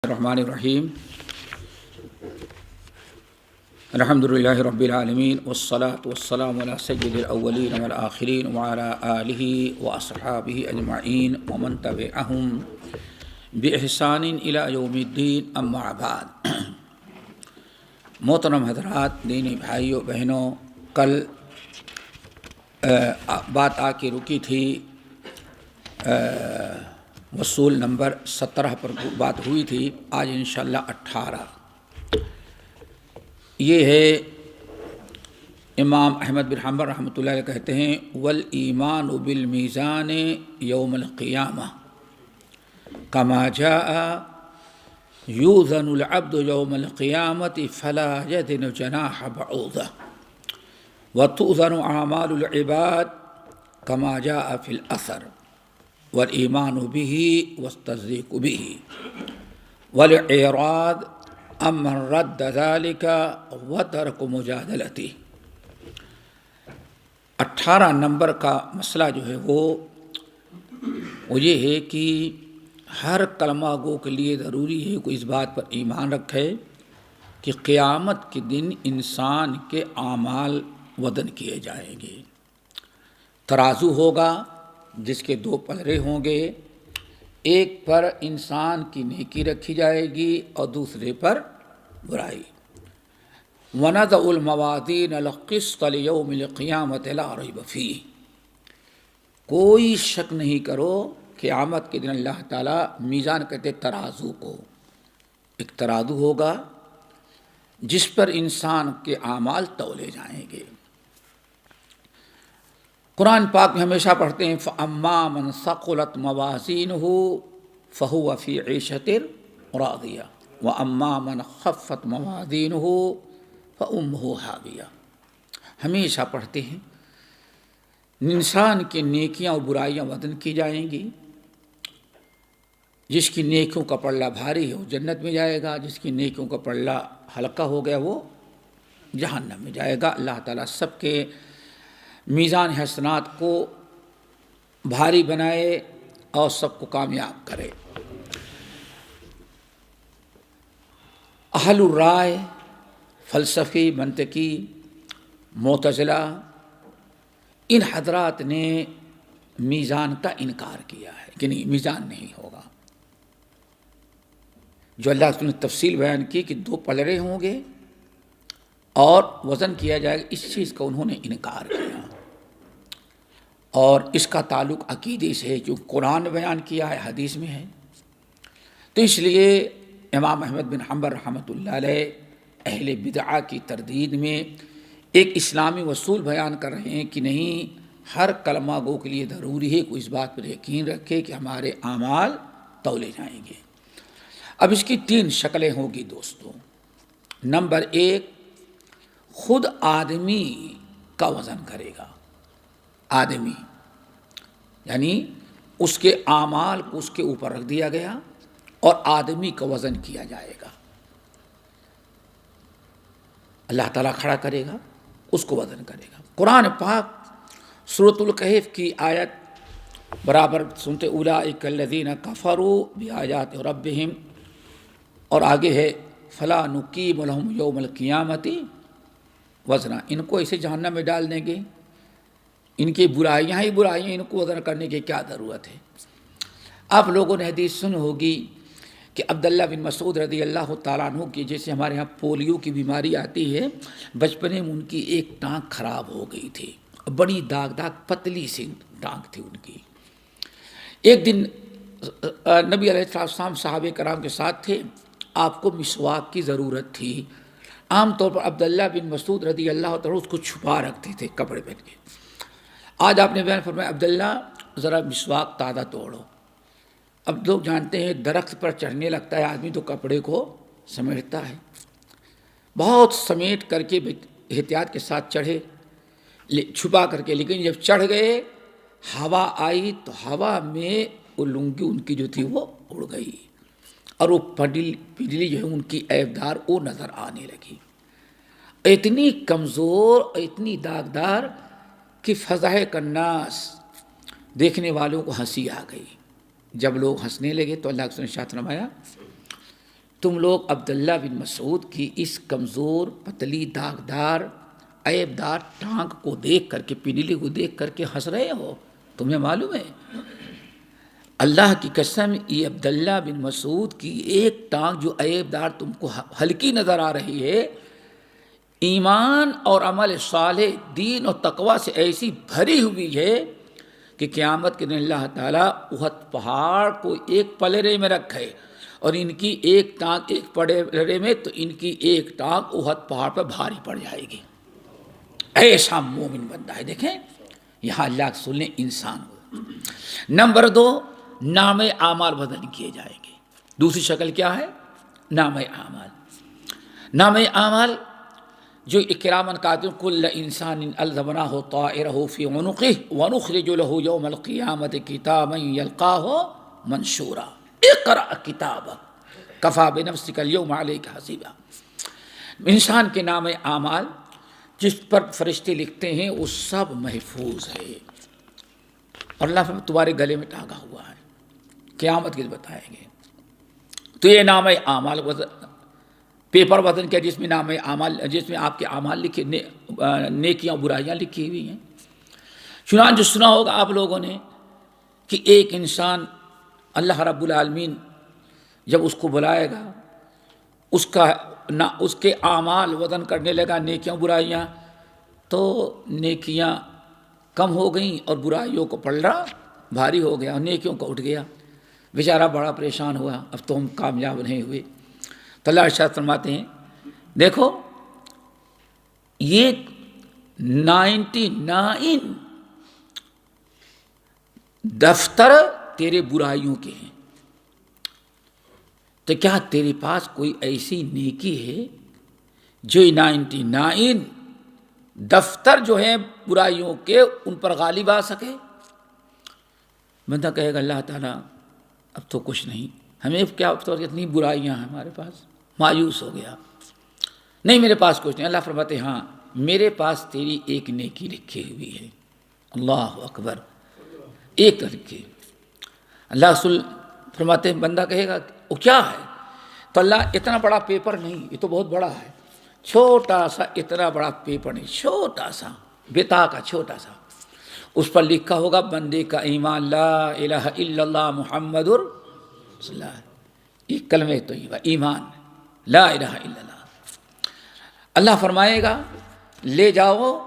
الرحمن الرحیم الحمدللہ رب العالمین والصلاة والسلام علی سید الاولین والآخرین وعلی آلہ واصحابہ اجمعین ومن تبعہم بإحسان الی یوم الدین اما بعد۔ محترم حضرات، دینی بھائیوں بہنوں، کل بات آ کے رکی تھی وصول نمبر 17 پر بات ہوئی تھی، آج انشاءاللہ 18۔ یہ ہے امام احمد بن حنبل رحمۃ اللہ علیہ کہتے ہیں والایمان بالمیزان یوم القیامہ کما جاء یوزن العبد یوم القیامة فلا یدن جناح بعوضہ وتؤذن اعمال العباد کما جاء فی الاثر والایمان به والتصدیق به والاعراض امن رد ذلك وترک مجادلته۔ 18 نمبر کا مسئلہ جو ہے وہ یہ ہے کہ ہر کلمہ گو کے لیے ضروری ہے کہ اس بات پر ایمان رکھے کہ قیامت کے دن انسان کے اعمال وزن کیے جائیں گے، ترازو ہوگا جس کے 2 پلڑے ہوں گے، ایک پر انسان کی نیکی رکھی جائے گی اور دوسرے پر برائی۔ وَنَضَعُ الْمَوَازِينَ الْقِسْطَ لِيَوْمِ الْقِيَامَةِ لَا رَيْبَ فِيهِ۔ کوئی شک نہیں کرو، قیامت کے دن اللہ تعالیٰ میزان کہتے ترازو کو، ایک ترازو ہوگا جس پر انسان کے اعمال تولے جائیں گے۔ قرآن پاک میں ہمیشہ پڑھتے ہیں فَأَمَّا مَنْ ثَقُلَتْ مَوَازِينُهُ فَهُوَ فِي عِيشَةٍ رَاضِيَةٍ وَأَمَّا مَنْ خَفَّتْ مَوَازِينُهُ فَأُمُّهُ هَاوِيَةٌ۔ ہمیشہ پڑھتے ہیں انسان کی نیکیاں اور برائیاں وزن کی جائیں گی، جس کی نیکیوں کا پلڑا بھاری ہے وہ جنت میں جائے گا، جس کی نیکیوں کا پلڑا ہلکا ہو گیا وہ جہنم میں جائے گا۔ اللہ تعالیٰ سب کے میزان حسنات کو بھاری بنائے اور سب کو کامیاب کرے۔ اہل الرائے، فلسفی، منطقی، معتزلہ، ان حضرات نے میزان کا انکار کیا ہے کہ نہیں، میزان نہیں ہوگا۔ جو اللہ نے تفصیل بیان کی کہ 2 پلڑے ہوں گے اور وزن کیا جائے گا، اس چیز کا انہوں نے انکار کیا، اور اس کا تعلق عقیدے سے ہے، جو قرآن نے بیان کیا ہے، حدیث میں ہے۔ تو اس لیے امام احمد بن حنبل رحمۃ اللہ علیہ اہل بدعہ کی تردید میں ایک اسلامی اصول بیان کر رہے ہیں کہ نہیں، ہر کلمہ گو کے لیے ضروری ہے کہ اس بات پر یقین رکھے کہ ہمارے اعمال تولے جائیں گے۔ اب اس کی 3 شکلیں ہوں گی دوستوں۔ نمبر 1، خود آدمی کا وزن کرے گا، آدمی، یعنی اس کے اعمال کو اس کے اوپر رکھ دیا گیا اور آدمی کا وزن کیا جائے گا، اللہ تعالیٰ کھڑا کرے گا، اس کو وزن کرے گا۔ قرآن پاک سورۃ الکہف کی آیت برابر سنتے اولئک الذین کفروا بآیات ربہم، اور آگے ہے فلا نقیم لہم یوم القیامۃ وزنا۔ ان کو ایسے جہنم میں ڈال دیں گے، ان کی برائیاں ہی برائیاں، ان کو وزن کرنے کی کیا ضرورت ہے؟ آپ لوگوں نے حدیث سنی ہوگی کہ عبداللہ بن مسعود رضی اللہ تعالیٰ عنہ کی، جیسے ہمارے ہاں پولیو کی بیماری آتی ہے، بچپنے میں ان کی ایک ٹانگ خراب ہو گئی تھی، بڑی داغ پتلی سی ٹانگ تھی ان کی۔ ایک دن نبی علیہ السلام صحابہ کرام کے ساتھ تھے، آپ کو مسواک کی ضرورت تھی۔ عام طور پر عبداللہ بن مسعود رضی اللہ تعالیٰ اس کو چھپا رکھتے تھے کپڑے پہن کے۔ آج آپ نے بیان فرمایا عبداللہ ذرا مسواک تازہ توڑو۔ اب لوگ جانتے ہیں درخت پر چڑھنے لگتا ہے آدمی تو کپڑے کو سمیٹتا ہے، بہت سمیٹ کر کے احتیاط کے ساتھ چڑھے، چھپا کر کے، لیکن جب چڑھ گئے ہوا آئی تو ہوا میں وہ لنگی ان کی جو تھی وہ اڑ گئی، اور وہ پڈلی جو ہے ان کی عیبدار وہ نظر آنے لگی، اتنی کمزور اور اتنی داغدار کہ فضحک الناس، دیکھنے والوں کو ہنسی آ گئی۔ جب لوگ ہنسنے لگے تو اللہ نے ارشاد فرمایا تم لوگ عبداللہ بن مسعود کی اس کمزور پتلی داغدار عیب دار ٹانگ کو دیکھ کر کے، پنیلی کو دیکھ کر کے ہنس رہے ہو؟ تمہیں معلوم ہے اللہ کی قسم یہ عبداللہ بن مسعود کی ایک ٹانگ جو عیب دار تم کو ہلکی نظر آ رہی ہے، ایمان اور عمل صالح، دین اور تقوی سے ایسی بھری ہوئی ہے کہ قیامت کے دن اللہ تعالیٰ احد پہاڑ کو ایک پلڑے میں رکھے، اور ان کی ایک ٹانگ ایک پلڑے میں، تو ان کی ایک ٹانگ احد پہاڑ پر بھاری پڑ جائے گی۔ ایسا مومن بندہ ہے۔ دیکھیں یہاں اللہ سن لیں انسان کو۔ نمبر 2، نام اعمال وزن کیے جائیں گے۔ دوسری شکل کیا ہے؟ نام اعمال۔ نام اعمال جو اکراما کاتب کل انسان الزمناہ طائرہ فی عنقہ ونخرج له یوم القیامۃ کتابا یلقاہ منشورا اقرأ کتابک کفی بنفسک اليوم علیک حسیبا۔ انسان کے نام اعمال جس پر فرشتے لکھتے ہیں وہ سب محفوظ ہے، اور اللہ فرماتا ہے تمہارے گلے میں ٹانگا ہوا ہے، قیامت کے بتائیں گے۔ تو یہ نام اعمال پیپر وزن کیا جس میں نام اعمال، جس میں آپ کے اعمال لکھے، نیکیاں برائیاں لکھی ہوئی ہیں۔ چنانچہ سنا ہوگا آپ لوگوں نے کہ ایک انسان اللہ رب العالمین جب اس کو بلائے گا، اس کے اعمال وزن کرنے لگا، نیکیاں برائیاں، تو نیکیاں کم ہو گئیں اور برائیوں کو پلڑا بھاری ہو گیا، اور نیکیوں کو اٹھ گیا۔ بیچارہ بڑا پریشان ہوا، اب تو ہم کامیاب نہیں ہوئے۔ تو اللہ ارشاد فرماتے ہیں دیکھو یہ 99 دفتر تیرے برائیوں کے ہیں، تو کیا تیرے پاس کوئی ایسی نیکی ہے جو 99 دفتر جو ہیں برائیوں کے ان پر غالب آ سکے؟ بندہ کہے گا اللہ تعالیٰ اب تو کچھ نہیں، ہمیں کیا اتنی برائیاں ہیں ہمارے پاس، مایوس ہو گیا، نہیں میرے پاس کچھ نہیں۔ اللہ فرماتے ہاں میرے پاس تیری ایک نیکی لکھی ہوئی ہے۔ اللہ اکبر، ایک لکھی۔ اللہ رسول فرماتے ہیں بندہ کہے گا وہ کیا ہے؟ تو اللہ اتنا بڑا پیپر نہیں، یہ تو بہت بڑا ہے، چھوٹا سا، اتنا بڑا پیپر نہیں، چھوٹا سا بتا کا چھوٹا سا، اس پر لکھا ہوگا بندے کا ایمان لا الہ الا اللہ محمد رسول اللہ، یہ کلمہ طیبہ ایمان لا الہ الا اللہ۔ اللہ فرمائے گا لے جاؤ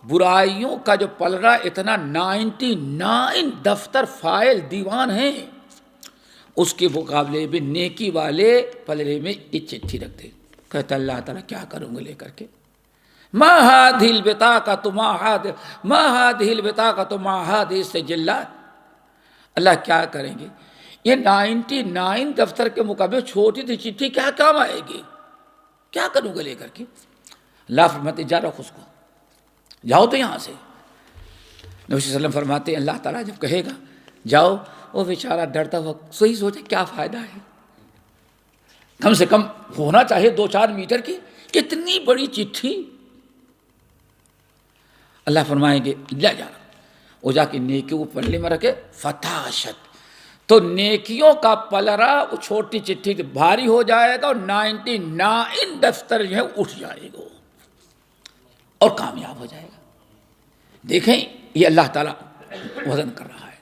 برائیوں کا جو پلڑا اتنا 99 دفتر فائل دیوان ہیں، اس کے مقابلے میں نیکی والے پلڑے میں ایک چٹھی رکھ دے۔ کہتا اللہ تعالیٰ کیا کروں گا لے کر کے؟ ما هذه البطاقة ما هذه البطاقة ما هذه السجلات۔ اللہ کیا کریں گے؟ یہ 99 دفتر کے مقابلے چھوٹی سی چٹھی کیا کام آئے گی؟ کیا کروں گا لے کر کے؟ اللہ فرماتے جا رکھ اس کو، جاؤ تو یہاں سے۔ نبی صلی اللہ علیہ وسلم فرماتے ہیں اللہ تعالیٰ جب کہے گا جاؤ، وہ بیچارہ ڈرتا ہوا صحیح سوچے کیا فائدہ ہے، کم سے کم ہونا چاہیے 2-4 میٹر کی، کتنی بڑی چٹھی۔ اللہ فرمائیں گے لے جا، وہ جا کے نیکیوں کو پلڑے میں رکھے، فتاشت، تو نیکیوں کا پلڑا وہ چھوٹی چٹھی بھاری ہو جائے گا، اور 99 دفتر جو ہے اٹھ جائے گا اور کامیاب ہو جائے گا۔ دیکھیں یہ اللہ تعالیٰ وزن کر رہا ہے،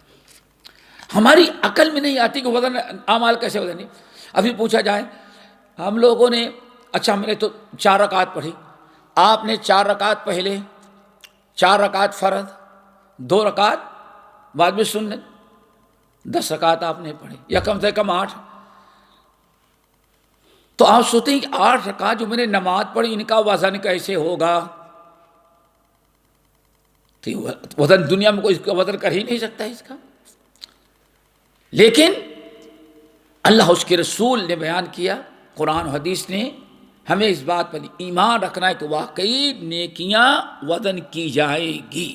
ہماری عقل میں نہیں آتی کہ وزن اعمال کیسے وزن نہیں۔ ابھی پوچھا جائے ہم لوگوں نے، اچھا میں نے تو 4 رکعت پڑھی، آپ نے 4 رکعت پہلے، 4 رکعت فرض، 2 رکعت بعد میں سنت، 10 رکعت آپ نے پڑھی، یا کم سے کم 8۔ تو آپ سوچتے ہیں کہ 8 رکعت جو میں نے نماز پڑھی ان کا وزن کیسے ہوگا؟ تو وزن دنیا میں کوئی اس کا وزن کر ہی نہیں سکتا اس کا، لیکن اللہ اس کے رسول نے بیان کیا، قرآن و حدیث نے ہمیں اس بات پر ایمان رکھنا ہے کہ واقعی نیکیاں وزن کی جائے گی۔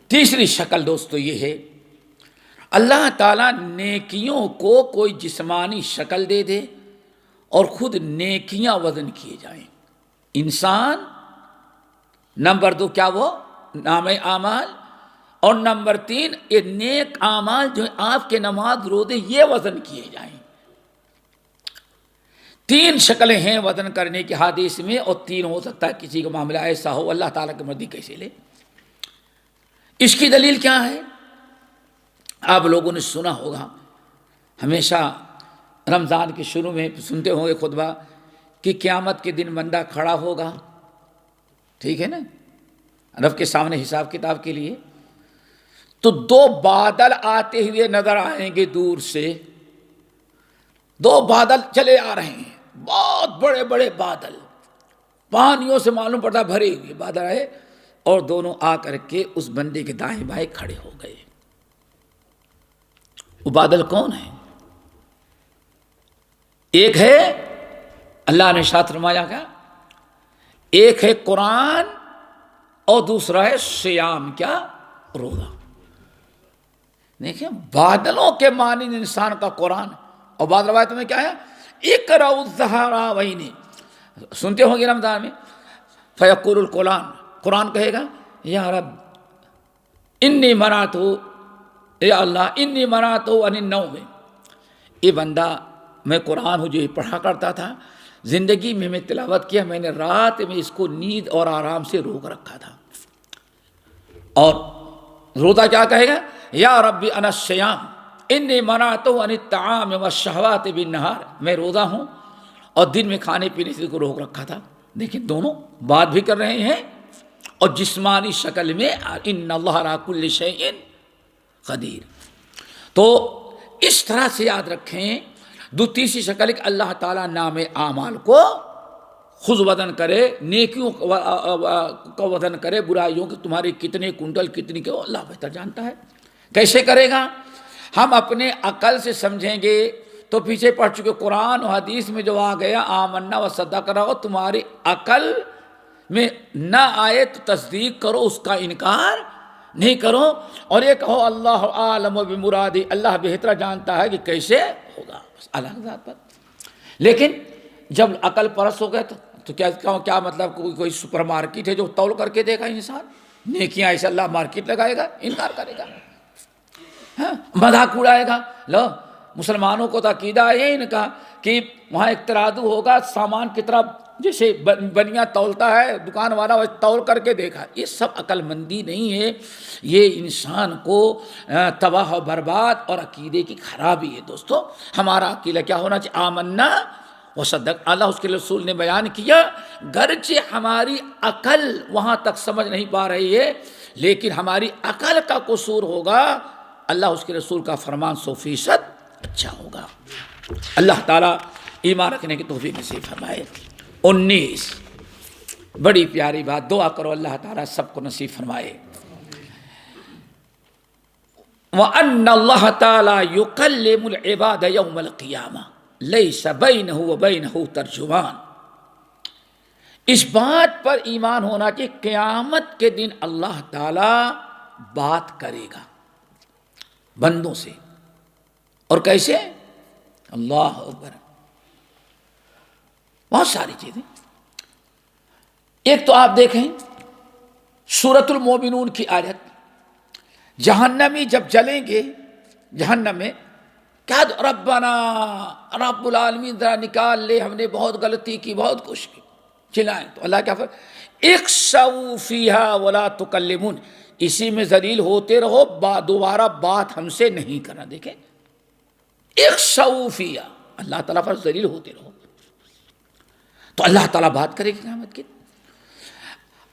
تیسری شکل دوستو یہ ہے اللہ تعالیٰ نیکیوں کو کوئی جسمانی شکل دے دے اور خود نیکیاں وزن کیے جائیں۔ انسان نمبر 2 کیا وہ نام اعمال، اور نمبر 3 یہ نیک اعمال جو آپ کے نماز روزے یہ وزن کیے جائیں۔ تین شکلیں ہیں وزن کرنے کی حدیث میں، اور تین ہو سکتا ہے کسی کا معاملہ ایسا ہو اللہ تعالیٰ کی مرضی کیسے لے۔ اس کی دلیل کیا ہے؟ آپ لوگوں نے سنا ہوگا، ہمیشہ رمضان کے شروع میں سنتے ہوں گے خطبہ کہ قیامت کے دن بندہ کھڑا ہوگا، ٹھیک ہے نا، رب کے سامنے حساب کتاب کے لیے، تو دو بادل آتے ہوئے نظر آئیں گے دور سے، دو بادل چلے آ رہے ہیں، بہت بڑے بڑے بادل، پانیوں سے معلوم پڑتا بھرے ہوئے بادل آئے، اور دونوں آ کر کے اس بندے کے دائیں بائیں کھڑے ہو گئے۔ وہ بادل کون ہیں؟ ایک ہے، اللہ نے ارشاد فرمایا کیا، ایک ہے قرآن اور دوسرا ہے صیام، کیا، روزہ۔ دیکھیں بادلوں کے مانند انسان کا قرآن، اور بعض روایتوں میں کیا ہے، اقرأ الظہراوین، سنتے ہوں گے رمضان میں، فیقول القرآن، قرآن کہے گا یا رب انی منعتہ، یا اللہ انی منعتہ عن النوم، یہ بندہ میں قرآن جو پڑھا کرتا تھا زندگی میں تلاوت کیا، میں نے رات میں اس کو نیند اور آرام سے روک رکھا تھا۔ اور روزہ کیا کہے گا، یا رب انا الصیام انی منعتہ عن الطعام والشہوات بالنہار، میں روزہ ہوں اور دن میں کھانے پینے سے کو روک رکھا تھا۔ دیکھیں دونوں بات بھی کر رہے ہیں، اور جسمانی شکل میں ان اللہ علی کل شیء قدیر۔ تو اس طرح سے یاد رکھیں، دو تیسری شکل کہ اللہ تعالیٰ نام اعمال کو خود وزن کرے، نیکیوں کا وزن کرے، برائیوں کے تمہارے کتنے کنٹل کتنی کے، اللہ بہتر جانتا ہے۔ کیسے کرے گا؟ ہم اپنے عقل سے سمجھیں گے تو پیچھے پڑھ چکے قرآن و حدیث میں جو آ گیا آمنا و صدقنا، اور تمہاری عقل میں نہ آئے تو تصدیق کرو، اس کا انکار نہیں کرو، اور یہ کہو اللہ عالم بمرادی، اللہ بہتر جانتا ہے کہ کیسے ہوگا، بس اللہ کی ذات پر۔ لیکن جب عقل پرست ہو گئے تو کیا مطلب، کوئی سپر مارکیٹ ہے جو تول کر کے دے گا انسان، نیکیاں ایسے اللہ مارکیٹ لگائے گا، انکار کرے گا، مذاق اڑائے گا۔ لو مسلمانوں کو تو عقیدہ ہے ان کا کہ وہاں ایک ترازو ہوگا، سامان کی طرح جیسے بنیا تولتا ہے دکان والا، وہ تول کر کے دیکھا، یہ سب عقل مندی نہیں ہے، یہ انسان کو تباہ و برباد اور عقیدے کی خرابی ہے۔ دوستو ہمارا عقیدہ کیا ہونا چاہیے، آمنا و صدق، اللہ اس کے رسول نے بیان کیا، گرچہ ہماری عقل وہاں تک سمجھ نہیں پا رہی ہے، لیکن ہماری عقل کا قصور ہوگا، اللہ اس کے رسول کا فرمان 100% اچھا ہوگا۔ اللہ تعالیٰ ایمان رکھنے کی توفیق نصیب فرمائے۔ 19 بڑی پیاری بات، دعا کرو اللہ تعالیٰ سب کو نصیب فرمائے۔ وَأَنَّ اللَّهَ تَعَالَى يُكَلِّمُ الْعِبَادَ يَوْمَ الْقِيَامَةِ لَيْسَ بَيْنَهُ وَبَيْنَهُ ترجمان، اس بات پر ایمان ہونا کہ قیامت کے دن اللہ تعالیٰ بات کرے گا بندوں سے، اور کیسے، اللہ اکبر، بہت ساری چیزیں۔ ایک تو آپ دیکھیں سورۃ المومنون کی آیت، جہنمی جب جلیں گے جہنم میں، کیا ربنا رب العالمین ذرا نکال لے، ہم نے بہت غلطی کی، بہت کچھ کی، چلائیں تو اللہ کیا فرمائے، اخسؤوا فیہا ولا تکلمون، اسی میں ذلیل ہوتے رہو، دوبارہ بات ہم سے نہیں کرنا۔ دیکھیں اخسؤوا فیہا، اللہ تعالیٰ پر ذلیل ہوتے رہو، تو اللہ تعالیٰ بات کرے گی قیامت کی۔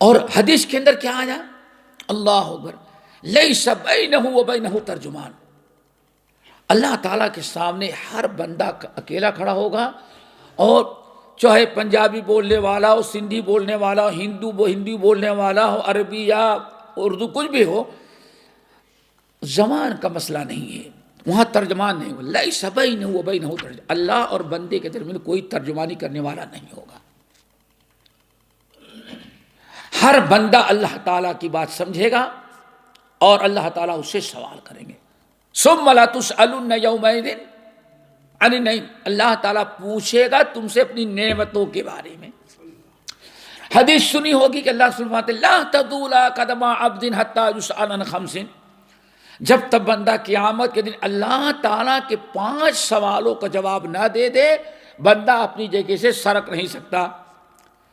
اور حدیث کے اندر کیا آیا، اللہ اکبر، لیس بینہ وبینہ ترجمان، اللہ تعالیٰ کے سامنے ہر بندہ اکیلا کھڑا ہوگا، اور چاہے پنجابی بولنے والا ہو، سندھی بولنے والا ہو، ہندی بولنے والا ہو، عربی یا اردو کچھ بھی ہو، زبان کا مسئلہ نہیں ہے، وہاں ترجمان نہیں ہوگا، لیس بینہ وبینہ ترجمان، اللہ اور بندے کے درمیان کوئی ترجمانی کرنے والا نہیں ہوگا، ہر بندہ اللہ تعالیٰ کی بات سمجھے گا، اور اللہ تعالیٰ اس سے سوال کریں گے، ثم لتسألن یومئذ عن النعیم، اللہ تعالیٰ پوچھے گا تم سے اپنی نعمتوں کے بارے میں۔ حدیث سنی ہوگی کہ اللہ سبحانہ وتعالی لا تزول قدم عبد حتی یسأل عن خمس، جب تک بندہ قیامت کے دن اللہ تعالیٰ کے 5 سوالوں کا جواب نہ دے دے، بندہ اپنی جگہ سے سرک نہیں سکتا۔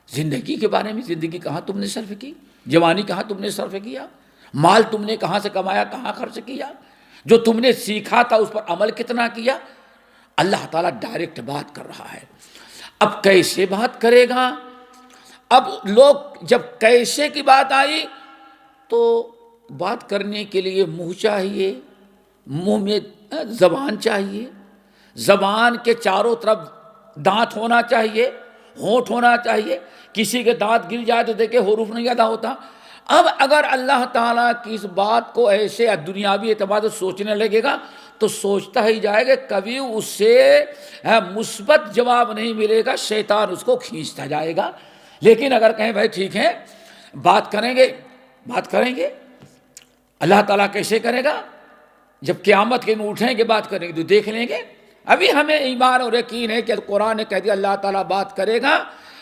زندگی کے بارے میں، زندگی کہاں تم نے صرف کی، جوانی کہاں تم نے صرف کیا، مال تم نے کہاں سے کمایا، کہاں خرچ کیا، جو تم نے سیکھا تھا اس پر عمل کتنا کیا۔ اللہ تعالیٰ ڈائریکٹ بات کر رہا ہے۔ اب کیسے بات کرے گا؟ اب لوگ جب کیسے کی بات آئی تو بات کرنے کے لیے منہ چاہیے، منہ میں زبان چاہیے، زبان کے چاروں طرف دانت ہونا چاہیے، ہونٹ ہونا چاہیے۔ کسی کے دانت گر جائے تو دیکھے حروف نہیں ادا ہوتا۔ اب اگر اللہ تعالیٰ کی اس بات کو ایسے دنیاوی اعتبار سے سوچنے لگے گا تو سوچتا ہی جائے گا، کبھی اس سے مثبت جواب نہیں ملے گا، شیطان اس کو کھینچتا جائے گا۔ لیکن اگر کہیں بھائی ٹھیک ہے بات کریں گے، اللہ تعالیٰ کیسے کرے گا؟ جب قیامت کے دن اٹھیں گے بات کریں گے تو دیکھ لیں گے۔ ابھی ہمیں ایمان اور یقین ہے کہ قرآن نے کہہ دیا اللہ تعالیٰ بات کرے گا،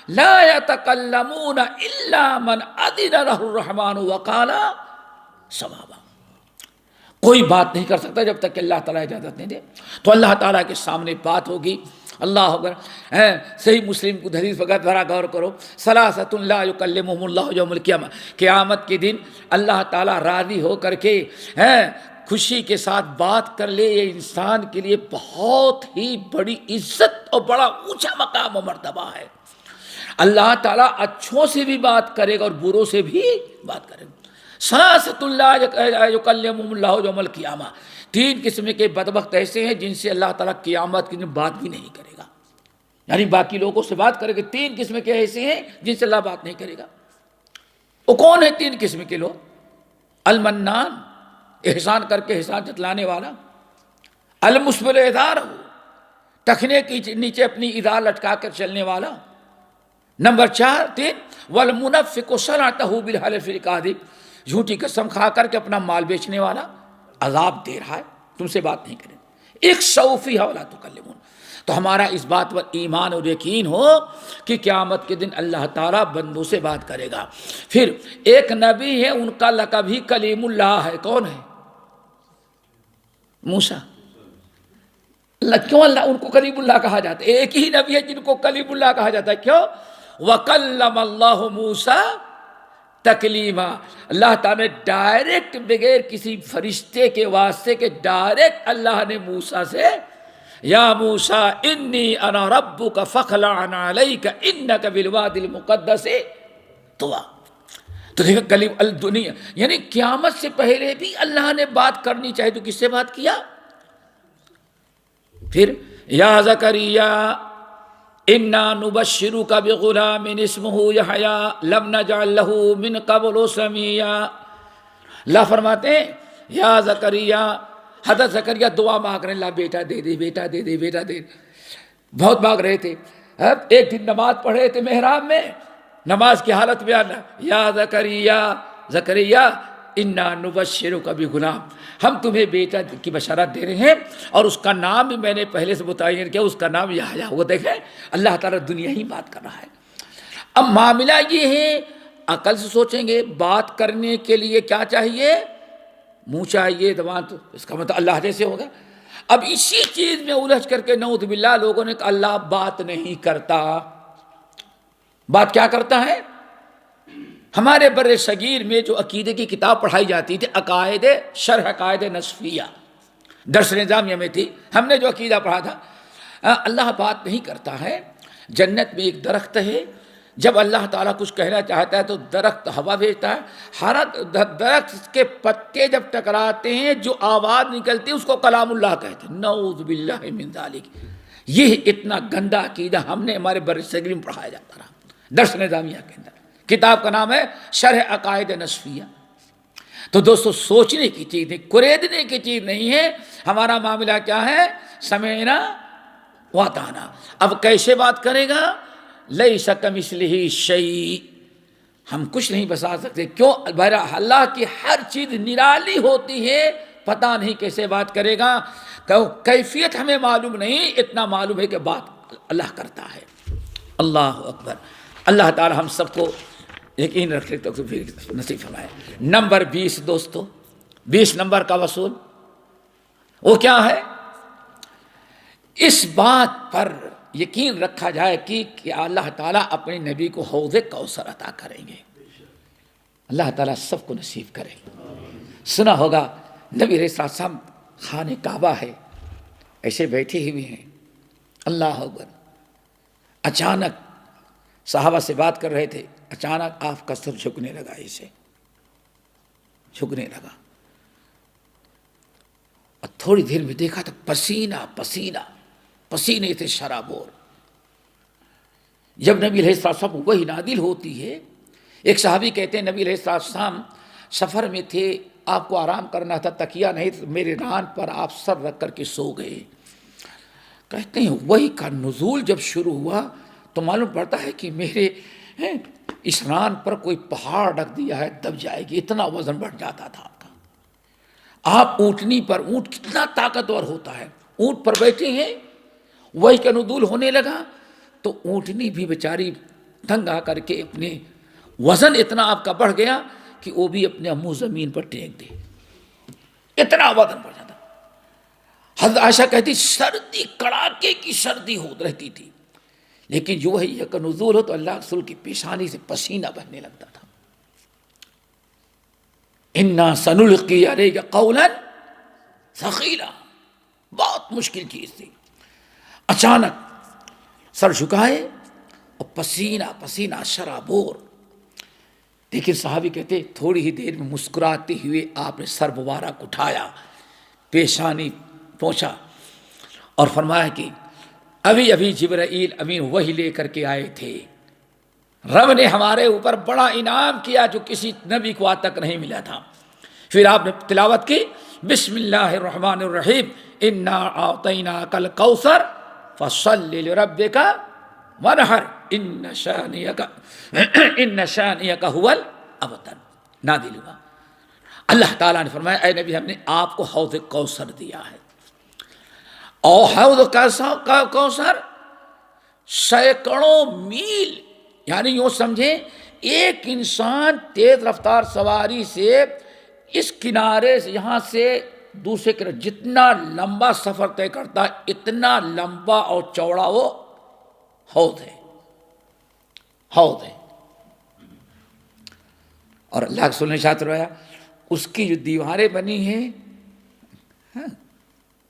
لا يتکلمون الا من اذن له الرحمن وقال صوابا۔ کوئی بات نہیں کر سکتا جب تک کہ اللہ تعالیٰ اجازت نہیں دے۔ تو اللہ تعالیٰ کے سامنے بات ہوگی۔ اللہ اکبر، صحیح مسلم کو حدیث وغیرہ ذرا غور کرو، ثلاثۃ لا یکلمہم اللہ یوم القیامہ، قیامت کے دن اللہ تعالیٰ راضی ہو کر کے خوشی کے ساتھ بات کر لے، یہ انسان کے لیے بہت ہی بڑی عزت اور بڑا اونچا مقام و مرتبہ ہے۔ اللہ تعالیٰ اچھوں سے بھی بات کرے گا اور بروں سے بھی بات کرے گا۔ ثلاثۃ لا یکلمہم اللہ یوم القیامہ، تین قسم کے بدبخت ایسے ہیں جن سے اللہ تعالیٰ قیامت کے دن بات بھی نہیں کرے گا، یعنی باقی لوگوں سے بات کرے گا۔ تین قسم کے ایسے ہیں جن سے اللہ بات نہیں کرے گا۔ وہ کون ہے تین قسم کے لوگ؟ المنان، احسان کر کے احسان جتلانے والا، المسبل ازار، ٹخنے کے نیچے اپنی ازار لٹکا کر چلنے والا، نمبر 3 والمنفق صنعتہ بالحلف الکاذب، جھوٹی قسم کھا کر کے اپنا مال بیچنے والا، عذاب دے رہا ہے، تم سے بات نہیں کرے۔ اخشوا فیہا ولا تکلمون۔ تو ہمارا اس بات پر ایمان اور یقین ہو کہ قیامت کے دن اللہ تعالیٰ بندوں سے بات کرے گا۔ پھر ایک نبی ہے، ان کا لقب ہی کلیم اللہ ہے۔ کون ہے؟ موسیٰ۔ کیوں اللہ ان کو کلیم اللہ کہا جاتا ہے؟ ایک ہی نبی ہے جن کو کلیم اللہ کہا جاتا ہے۔ کیوں؟ وَكَلَّمَ اللَّهُ مُوسَىٰ تَكْلِيمًا، اللہ تعالیٰ نے ڈائریکٹ بغیر کسی فرشتے کے واسطے کے ڈائریکٹ اللہ نے موسیٰ سے، یا موسیٰ انی انا ربک فاخلع علیک انک بالوادی المقدس طویٰ۔ تو دیکھو کلیم الدنیا، یعنی قیامت سے پہلے بھی اللہ نے بات کرنی چاہیے تو کس سے بات کیا؟ پھر یا زکریا انا نبشرک بغلام اسمہ یحییٰ لم نجعل لہ من قبل سمیٰ۔ اللہ فرماتے ہیں یا زکریا، حضرت زکریا دعا مانگ رہے ہیں، اللہ بیٹا دے دے، بیٹا دے دے، بیٹا دے دے، بہت مانگ رہے تھے۔ ایک دن نماز پڑھ رہے تھے محراب میں، نماز کی حالت میں آنا، یا زکریا، زکریا انا نبشرک بغلام، ہم تمہیں بیٹا کی بشارت دے رہے ہیں، اور اس کا نام بھی میں نے پہلے سے متعین کیا، اس کا نام یحییٰ۔ وہ دیکھیں اللہ تعالیٰ دنیا ہی بات کر رہا ہے۔ اب معاملہ یہ ہے، عقل سے سوچیں گے، بات کرنے کے لیے کیا چاہیے؟ منہ چاہیے، زبان، تو اس کا مطلب اللہ جیسے ہوگا۔ اب اسی چیز میں الجھ کر کے نعوذ باللہ لوگوں نے کہا اللہ بات نہیں کرتا۔ بات کیا کرتا ہے؟ ہمارے بر صغیر میں جو عقیدے کی کتاب پڑھائی جاتی تھی، عقائد شرح عقائد نصفیہ، درس نظامیہ میں تھی، ہم نے جو عقیدہ پڑھا تھا، اللہ بات نہیں کرتا ہے۔ جنت میں ایک درخت ہے، جب اللہ تعالیٰ کچھ کہنا چاہتا ہے تو درخت ہوا بھیجتا ہے، ہر درخت کے پتے جب ٹکراتے ہیں جو آواز نکلتی ہے اس کو کلام اللہ کہتے ہیں۔ نعوذ باللہ من ذالک۔ یہ اتنا گندا عقیدہ ہم نے ہمارے بر صغیر میں پڑھایا جاتا رہا درس نظامیہ کے اندر۔ کتاب کا نام ہے شرح عقائد نصفیہ۔ تو دوستو سوچنے کی چیز ہے، کریدنے کی چیز نہیں ہے۔ ہمارا معاملہ کیا ہے؟ سمعنا واطعنا۔ اب کیسے بات کرے گا؟ لیس کمثلہ شیء، ہم کچھ نہیں بتا سکتے۔ کیوں؟ بہرحال اللہ کی ہر چیز نرالی ہوتی ہے، پتہ نہیں کیسے بات کرے گا، کیفیت ہمیں معلوم نہیں، اتنا معلوم ہے کہ بات اللہ کرتا ہے۔ اللہ اکبر۔ اللہ تعالی ہم سب کو یقین رکھے تو نصیب فرمائے۔ نمبر 20 دوستو، 20 نمبر کا وصول وہ کیا ہے؟ اس بات پر یقین رکھا جائے کہ اللہ تعالیٰ اپنے نبی کو حوض کوثر عطا کریں گے. اللہ تعالیٰ سب کو نصیب کرے. سنا ہوگا نبی علیہ السلام خانہ کعبہ ہے، ایسے بیٹھے ہوئے ہیں، اللہ اکبر. اچانک صحابہ سے بات کر رہے تھے، اچانک آپ کا سر جھکنے لگا، اسے جھکنے لگا، اور تھوڑی دیر میں دیکھا تو پسینہ پسینہ، پسینے سے شرابور. جب نبی علیہ السلام وہی نازل ہوتی ہے، ایک صحابی کہتے ہیں نبی علیہ السلام سفر میں تھے، آپ کو آرام کرنا تھا، تکیہ نہیں، میرے ران پر آپ سر رکھ کر کے سو گئے. کہتے ہیں وہی کا نزول جب شروع ہوا تو معلوم پڑتا ہے کہ میرے اس ران پر کوئی پہاڑ رکھ دیا ہے، دب جائے گی، اتنا وزن بڑھ جاتا تھا آپ کا. آپ اونٹنی پر، اونٹ کتنا طاقتور ہوتا ہے، اونٹ پر بیٹھے ہیں، وہی کا نزول ہونے لگا تو اونٹنی بھی بیچاری تنگ آ کر کے اپنے وزن اتنا آپ کا بڑھ گیا کہ وہ بھی اپنے منہ زمین پر ٹیک دے، اتنا وزن بڑھ جاتا. حضرت عائشہ کہتی سردی، کڑاکے کی سردی ہو رہتی تھی، لیکن جو وہی کا نزول ہو تو اللہ رسول کی پیشانی سے پسینہ بہنے لگتا تھا. انا سنلقی علیک قولا ثقیلا، بہت مشکل چیز تھی. اچانک سر جھکائے اور پسینہ پسینہ شرابور. لیکن صحابی کہتے تھوڑی ہی دیر میں مسکراتے ہوئے آپ نے سر مبارک اٹھایا، پیشانی پہنچا اور فرمایا کہ ابھی ابھی جبرائیل امین وہی لے کر کے آئے تھے، رب نے ہمارے اوپر بڑا انعام کیا جو کسی نبی کو آج تک نہیں ملا تھا. پھر آپ نے تلاوت کی بسم اللہ الرحمن الرحیم انا اعطیناک الکوثر فصل لربک وانحر ان شانئک هو الابتر. نازل ہوا. اللہ تعالیٰ نے فرمایا اے نبی ہم نے آپ کو حوض کوثر دیا ہے، اور حوض کوثر سینکڑوں میل، یعنی یوں سمجھیں ایک انسان تیز رفتار سواری سے اس کنارے سے یہاں سے دوسرے کنارے جتنا لمبا سفر طے کرتا ہے اتنا لمبا اور چوڑا وہ حوض ہے، حوض ہے. اور اللہ کے رسول نے ارشاد فرمایا اس کی جو دیواریں بنی ہیں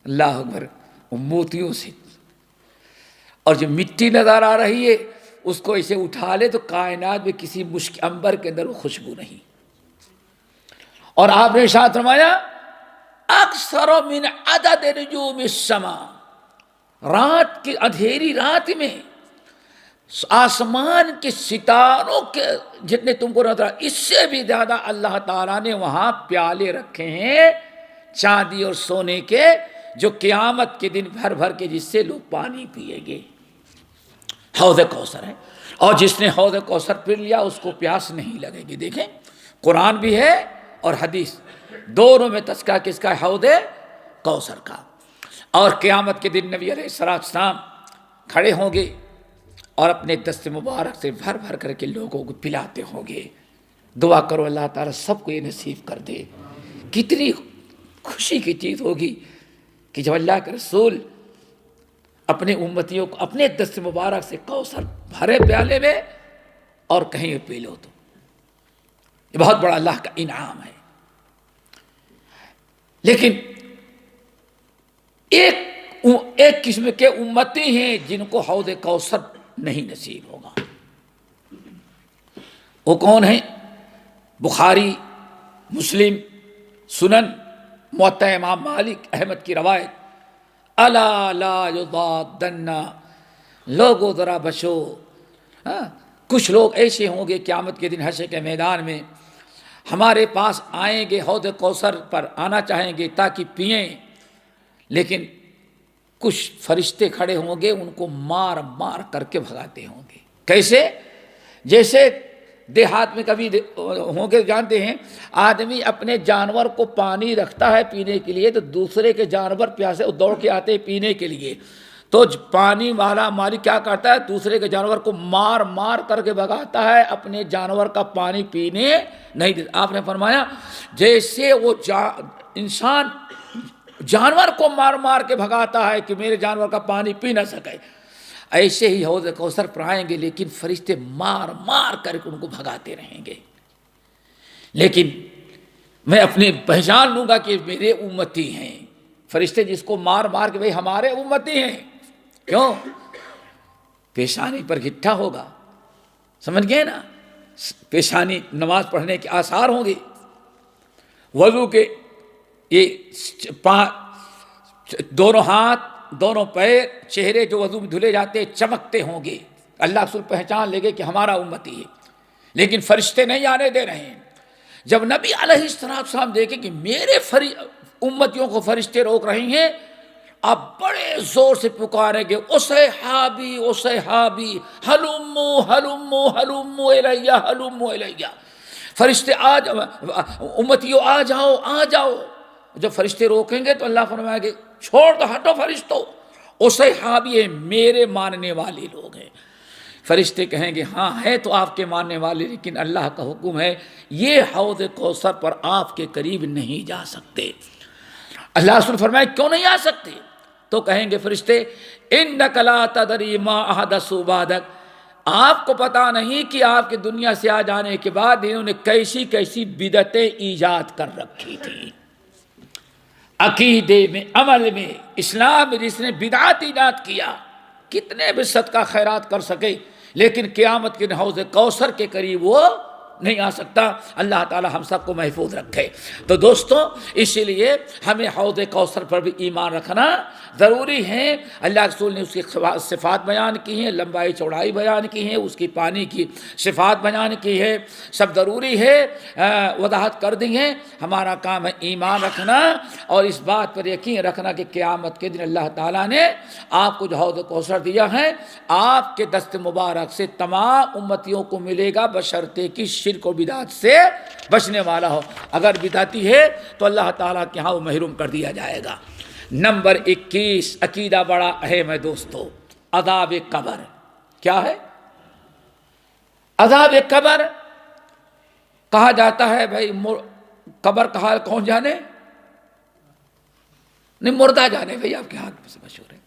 اللہ اکبر موتیوں سے، اور جو مٹی نظر آ رہی ہے اس کو اسے اٹھا لے تو کائنات میں کسی مشک عنبر کے اندر وہ خوشبو نہیں. اور آپ نے ارشاد فرمایا اکثر من عدد نجوم السماء، رات کی اندھیری رات میں آسمان کے ستاروں کے جتنے تم کو نظر اس سے بھی زیادہ اللہ تعالیٰ نے وہاں پیالے رکھے ہیں چاندی اور سونے کے، جو قیامت کے دن بھر بھر کے جس سے لوگ پانی پیئیں گے. حوض کوثر ہے، اور جس نے حوض کوثر پی لیا اس کو پیاس نہیں لگے گی. دیکھیں قرآن بھی ہے اور حدیث دونوں میں تذکرہ کس کا؟ حوض کوثر کا. اور قیامت کے دن نبی علیہ السلام کھڑے ہوں گے اور اپنے دست مبارک سے بھر بھر کر کے لوگوں کو پلاتے ہوں گے. دعا کرو اللہ تعالیٰ سب کو یہ نصیب کر دے. کتنی خوشی کی چیز ہوگی کہ جب اللہ کے رسول اپنے امتیوں کو اپنے دست مبارک سے کوثر بھرے پیالے میں اور کہیں پی لو تو یہ بہت بڑا اللہ کا انعام ہے. لیکن ایک قسم کے امتی ہیں جن کو حوض کوثر نہیں نصیب ہوگا. وہ کون ہیں؟ بخاری، مسلم، سنن، موطا امام مالک احمد کی روایت الا لا یضادن، لوگوں ذرا بچو. کچھ لوگ ایسے ہوں گے قیامت کے دن حشر کے میدان میں ہمارے پاس آئیں گے، حوض کوثر پر آنا چاہیں گے تاکہ پئیں، لیکن کچھ فرشتے کھڑے ہوں گے ان کو مار مار کر کے بھگاتے ہوں گے. کیسے؟ جیسے دیہات میں کبھی ہوں گے، جانتے ہیں آدمی اپنے جانور کو پانی رکھتا ہے پینے کے لیے تو دوسرے کے جانور پیاسے دوڑ کے آتے ہیں پینے کے لیے، تو پانی والا مالک کیا کرتا ہے؟ دوسرے کے جانور کو مار مار کر کے بھگاتا ہے، اپنے جانور کا پانی پینے نہیں دیتا. آپ نے فرمایا جیسے وہ انسان جانور کو مار مار کے بھگاتا ہے کہ میرے جانور کا پانی پی نہ سکے، ایسے ہی حوض کوثر پر آئیں گے، لیکن فرشتے مار مار کر کے ان کو بھگاتے رہیں گے، لیکن میں اپنی پہچان لوں گا کہ میرے امتی ہیں۔ فرشتے جس کو مار مار کے بھئی ہمارے امتی ہیں، کیوں؟ پیشانی پر گٹھا ہوگا، سمجھ گئے نا، پیشانی نماز پڑھنے کے آثار ہوں گے، وضو کے یہ دونوں ہاتھ دونوں پیر چہرے جو وضو میں دھلے جاتے چمکتے ہوں گے، اللہ رسول پہچان لے گے کہ ہمارا امتی ہے، لیکن فرشتے نہیں آنے دے رہے ہیں۔ جب نبی علیہ السلام دیکھیں کہ میرے امتیوں کو فرشتے روک رہے ہیں، اب بڑے زور سے پکاریں گے، اصحابی اصحابی ہلمو ہلمو ہلمو الیہ ہلمو الیہ، فرشتے آ جاؤ، امتیوں آ جاؤ آ جاؤ۔ جب فرشتے روکیں گے تو اللہ فرمائے گے چھوڑ دو، ہٹو فرشتوں، اصحابی میرے ماننے والے لوگ ہیں۔ فرشتے کہیں گے ہاں ہے تو آپ کے ماننے والے، لیکن اللہ کا حکم ہے یہ حوض کوثر پر آپ کے قریب نہیں جا سکتے۔ اللہ رسول فرمائے کیوں نہیں آ سکتے؟ تو کہیں گے فرشتے انک لا تدری ما احدثوا بعدک، آپ کو پتا نہیں کہ آپ کے دنیا سے آ جانے کے بعد انہوں نے کیسی کیسی بدعتیں ایجاد کر رکھی تھی، عقیدے میں، عمل میں، اسلام میں جس نے بدعت ایجاد کیا، کتنے بھی صدقہ خیرات کر سکے لیکن قیامت کے حوض کوثر کے قریب وہ نہیں آ سکتا۔ اللہ تعالی ہم سب کو محفوظ رکھے۔ تو دوستو اسی لیے ہمیں حوض کوثر پر بھی ایمان رکھنا ضروری ہے۔ اللہ رسول نے اس کی صفات بیان کی ہیں، لمبائی چوڑائی بیان کی ہیں، اس کی پانی کی صفات بیان کی ہے، سب ضروری ہے، وضاحت کر دی ہے۔ ہمارا کام ہے ایمان رکھنا اور اس بات پر یقین رکھنا کہ قیامت کے دن اللہ تعالیٰ نے آپ کو جو حوض کوثر دیا ہے آپ کے دست مبارک سے تمام امتیوں کو ملے گا، بشرطے کی شرک و بدعت سے بچنے والا ہو۔ اگر بدعتی ہے تو اللہ تعالیٰ کے ہاں وہ محروم کر دیا جائے گا۔ نمبر 21 عقیدہ بڑا اہم ہے دوستو، عذاب قبر۔ کیا ہے عذاب قبر؟ کہا جاتا ہے بھائی قبر کا حال کون جانے؟ نہیں، مردہ جانے۔ بھائی آپ کے ہاتھ سے مشہور ہے،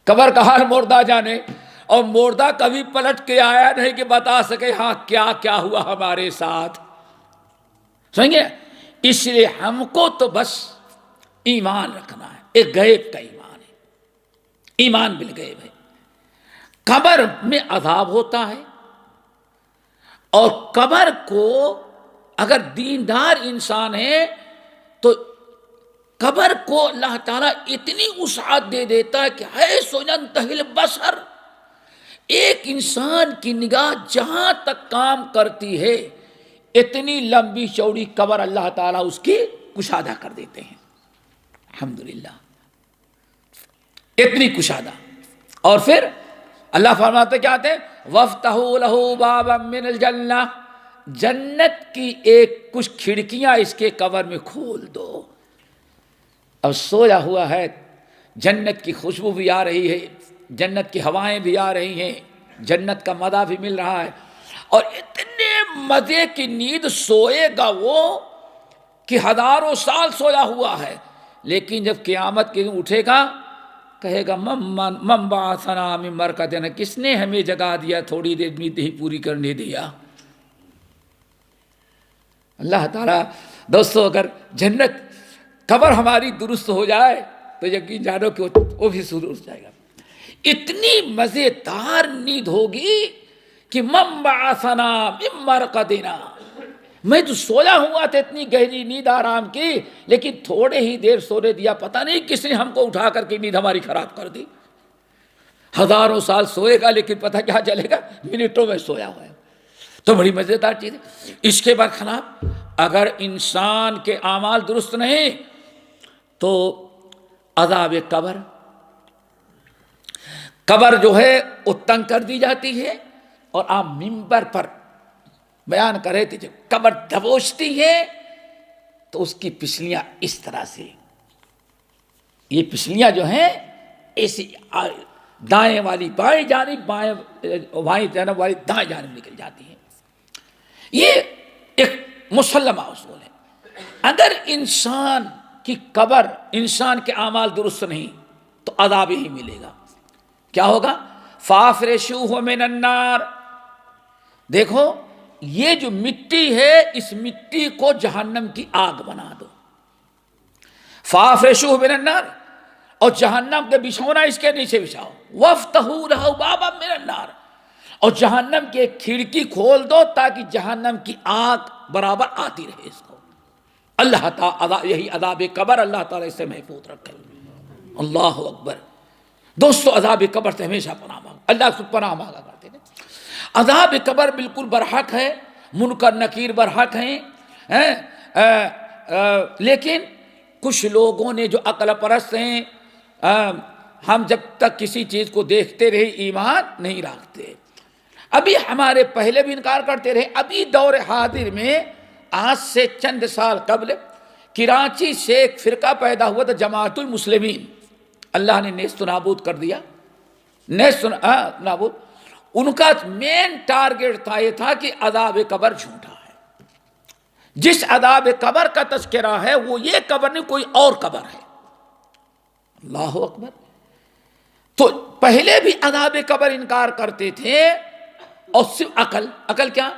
قبر کا حال مردہ جانے، اور مردہ کبھی پلٹ کے آیا نہیں کہ بتا سکے ہاں کیا کیا ہوا ہمارے ساتھ، سمجھے؟ اس لیے ہم کو تو بس ایمان رکھنا ہے، ایک غیب کا ایمان ہے، ایمان بالغیب ہے۔ قبر میں عذاب ہوتا ہے، اور قبر کو اگر دیندار انسان ہے تو قبر کو اللہ تعالیٰ اتنی وسعت دے دیتا ہے کہ حیث ینتہی البصر، ایک انسان کی نگاہ جہاں تک کام کرتی ہے اتنی لمبی چوڑی قبر اللہ تعالیٰ اس کی کشادہ کر دیتے ہیں، الحمدللہ، اتنی کشادہ۔ اور پھر اللہ فرماتے کیا آتے ہیں وَافْتَحُوا لَهُ بَابًا مِّنَ الْجَنَّةِ، جنت کی ایک کچھ کھڑکیاں اس کے قبر میں کھول دو۔ اب سویا ہوا ہے، جنت کی خوشبو بھی آ رہی ہے، جنت کی ہوائیں بھی آ رہی ہیں، جنت کا مزہ بھی مل رہا ہے، اور اتنے مزے کی نیند سوئے گا وہ کہ ہزاروں سال سویا ہوا ہے، لیکن جب قیامت کے دن اٹھے گا کہے گا من بعثنا من مرقدنا، کس نے ہمیں جگا دیا، تھوڑی دیر نیند ہی پوری کرنے دیا۔ اللہ تعالیٰ دوستو اگر جنت قبر ہماری درست ہو جائے تو یقین جانو کہ وہ بھی درست جائے گا۔ اتنی مزیدار نیند ہوگی کہ من بعثنا من مرقدنا، میں تو سویا ہوا تھا، اتنی گہری نیند آرام کی، لیکن تھوڑے ہی دیر سونے دیا، پتہ نہیں کس نے ہم کو اٹھا کر کے نیند ہماری خراب کر دی۔ ہزاروں سال سوئے گا لیکن پتہ کیا چلے گا، منٹوں میں سویا ہوا ہے۔ تو بڑی مزیدار چیز ہے۔ اس کے برخلاف اگر انسان کے اعمال درست نہیں تو عذاب قبر، قبر جو ہے وہ تنگ کر دی جاتی ہے، اور آپ منبر پر بیان کر رہے تھے جب قبر دبوچتی ہے تو اس کی پسلیاں اس طرح سے، یہ پسلیاں جو ہیں ایسی دائیں والی بائیں جانب، بائیں جانب والی دائیں جانب نکل جاتی ہیں۔ یہ ایک مسلمہ اصول ہے۔ اگر انسان کی قبر، انسان کے اعمال درست نہیں تو عذاب ہی ملے گا۔ کیا ہوگا؟ فافرشوہ من النار، دیکھو یہ جو مٹی ہے اس مٹی کو جہنم کی آگ بنا دو، فافرشوہ من النار، اور جہنم کے بچھونا اس کے نیچے بچھاؤ، وفتحوا لہ بابا من النار، اور جہنم کی ایک کھڑکی کھول دو تاکہ جہنم کی آگ برابر آتی رہے اس کو۔ اللہ تعالی یہی عذاب قبر اللہ تعالیٰ اس سے محفوظ رکھے۔ اللہ اکبر۔ دوستو عذاب قبر سے ہمیشہ پناہ مانگو، اللہ سے پناہ مانگا کرتے ہیں۔ عذاب قبر بالکل برحق ہے، منکر نکیر برحق ہیں، لیکن کچھ لوگوں نے جو عقل پرست ہیں، ہم جب تک کسی چیز کو دیکھتے رہے ایمان نہیں رکھتے۔ ابھی ہمارے پہلے بھی انکار کرتے رہے، ابھی دور حاضر میں آج سے چند سال قبل کراچی سے ایک فرقہ پیدا ہوا تھا جماعت المسلمین، اللہ نے نیست و نابود کر دیا، نیست و نابود۔ ان کا مین ٹارگٹ تھا یہ تھا کہ عذاب قبر جھوٹا ہے، جس عذاب قبر کا تذکرہ ہے وہ یہ قبر نہیں کوئی اور قبر ہے۔ اللہ اکبر۔ تو پہلے بھی عذاب قبر انکار کرتے تھے، اور صرف عقل کیا،